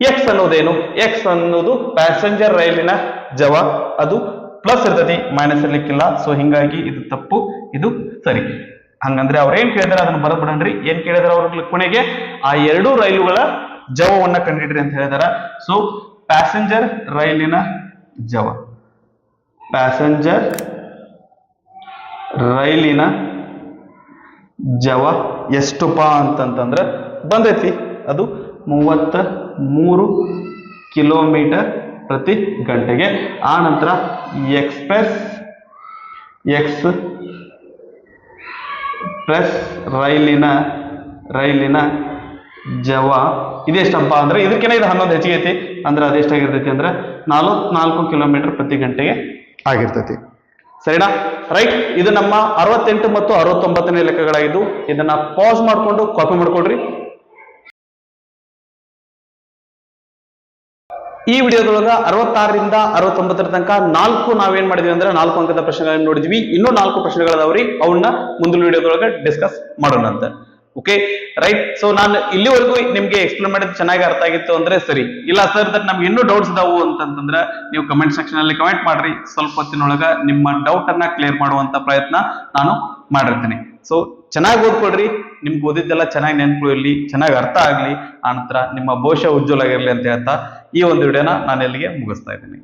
ಎಕ್ಸ್ ಅನ್ನೋದೇನು? ಎಕ್ಸ್ ಅನ್ನೋದು ಪ್ಯಾಸೆಂಜರ್ ರೈಲಿನ ಜವ, ಅದು ಪ್ಲಸ್ ಇರ್ತೈತಿ, ಮೈನಸ್ ಇರ್ಲಿಕ್ಕಿಲ್ಲ. ಸೊ ಹಿಂಗಾಗಿ ಇದು ತಪ್ಪು, ಇದು ಸರಿ. ಹಂಗಂದ್ರೆ ಅವ್ರು ಏನ್ ಕೇಳಿದಾರೆ ಅದನ್ನ ಬರದ್ಬಿಡನ್ರಿ. ಏನ್ ಕೇಳಿದಾರೆ ಅವ್ರ ಕೊನೆಗೆ ಆ ಎರಡೂ ರೈಲುಗಳ ಜವವನ್ನ ಕಂಡಿಡ್ರಿ ಅಂತ ಹೇಳಿದಾರ. ಸೊ ಪ್ಯಾಸೆಂಜರ್ ರೈಲಿನ ಜವ, ಪ್ಯಾಸೆಂಜರ್ ರೈಲಿನ ಜವ ಎಷ್ಟುಪಾ ಅಂತಂತಂದ್ರ ಬಂದೈತಿ, ಅದು 33 ಕಿಲೋಮೀಟರ್ ಪ್ರತಿ ಗಂಟೆಗೆ. ಆ ನಂತರ ಎಕ್ಸ್ಪ್ರೆಸ್ ರೈಲಿನ ಜವ ಇದೆಷ್ಟಪ್ಪ ಅಂದ್ರೆ ಇದಕ್ಕಿಂತ ಇದು 11 ಹೆಚ್ಚಿಗೆ ಐತಿ. ಅಂದ್ರೆ ಅದೆಷ್ಟಾಗಿರ್ತೈತಿ ಅಂದ್ರೆ 44 ಕಿಲೋಮೀಟರ್ ಪ್ರತಿ ಗಂಟೆಗೆ ಆಗಿರ್ತೈತಿ. ಸರಿನಾ? ರೈಟ್. ಇದು ನಮ್ಮ 68 ಮತ್ತು 69ನೇ ಲೆಕ್ಕಗಳಾಗಿದ್ದು. ಇದನ್ನ ಪಾಸ್ ಮಾಡ್ಕೊಂಡು ಕಾಪಿ ಮಾಡ್ಕೊಳ್ರಿ. ಈ ವಿಡಿಯೋದೊಳಗ 66ರಿಂದ 69ರ ತನಕ 4 ನಾವೇನ್ ಮಾಡಿದ್ವಿ ಅಂದ್ರೆ 4 ಅಂಕದ ಪ್ರಶ್ನೆಗಳನ್ನ ನೋಡಿದ್ವಿ. ಇನ್ನೂ 4 ಪ್ರಶ್ನೆಗಳದಾವ್ರಿ, ಅವನ್ನ ಮುಂದಿನ ವಿಡಿಯೋದೊಳಗ ಡಿಸ್ಕಸ್ ಮಾಡೋಣ ಅಂತ. Okay right. ಸೊ ನಾನು ಇಲ್ಲಿವರೆಗೂ ನಿಮ್ಗೆ ಎಕ್ಸ್ಪ್ಲೇನ್ ಮಾಡಿದ್ ಚೆನ್ನಾಗಿ ಅರ್ಥ ಆಗಿತ್ತು ಅಂದ್ರೆ ಸರಿ. ಇಲ್ಲ ಸರ್ ದಟ್ ನಮ್ಗೆ ಇನ್ನೂ ಡೌಟ್ಸ್ ಇದಾವು ಅಂತಂದ್ರೆ ನೀವು ಕಮೆಂಟ್ ಸೆಕ್ಷನ್ ಅಲ್ಲಿ ಕಮೆಂಟ್ ಮಾಡ್ರಿ. ಸ್ವಲ್ಪ ಹೊತ್ತಿನೊಳಗ ನಿಮ್ಮ ಡೌಟ್ ಅನ್ನ ಕ್ಲಿಯರ್ ಮಾಡುವಂತ ಪ್ರಯತ್ನ ನಾನು ಮಾಡಿರ್ತೀನಿ. ಸೊ ಚೆನ್ನಾಗಿ ಓದ್ಕೊಳ್ರಿ, ನಿಮ್ಗೆ ಓದಿದ್ದೆಲ್ಲ ಚೆನ್ನಾಗಿ ನೆನಪು ಇರಲಿ, ಚೆನ್ನಾಗಿ ಅರ್ಥ ಆಗ್ಲಿ, ಆನಂತರ ನಿಮ್ಮ ಭವಿಷ್ಯ ಉಜ್ವಲ ಆಗಿರ್ಲಿ ಅಂತ ಹೇಳ್ತಾ ಈ ಒಂದು ವಿಡಿಯೋನ ನಾನು ಎಲ್ಲಿಗೆ ಮುಗಿಸ್ತಾ ಇದ್ದೀನಿ.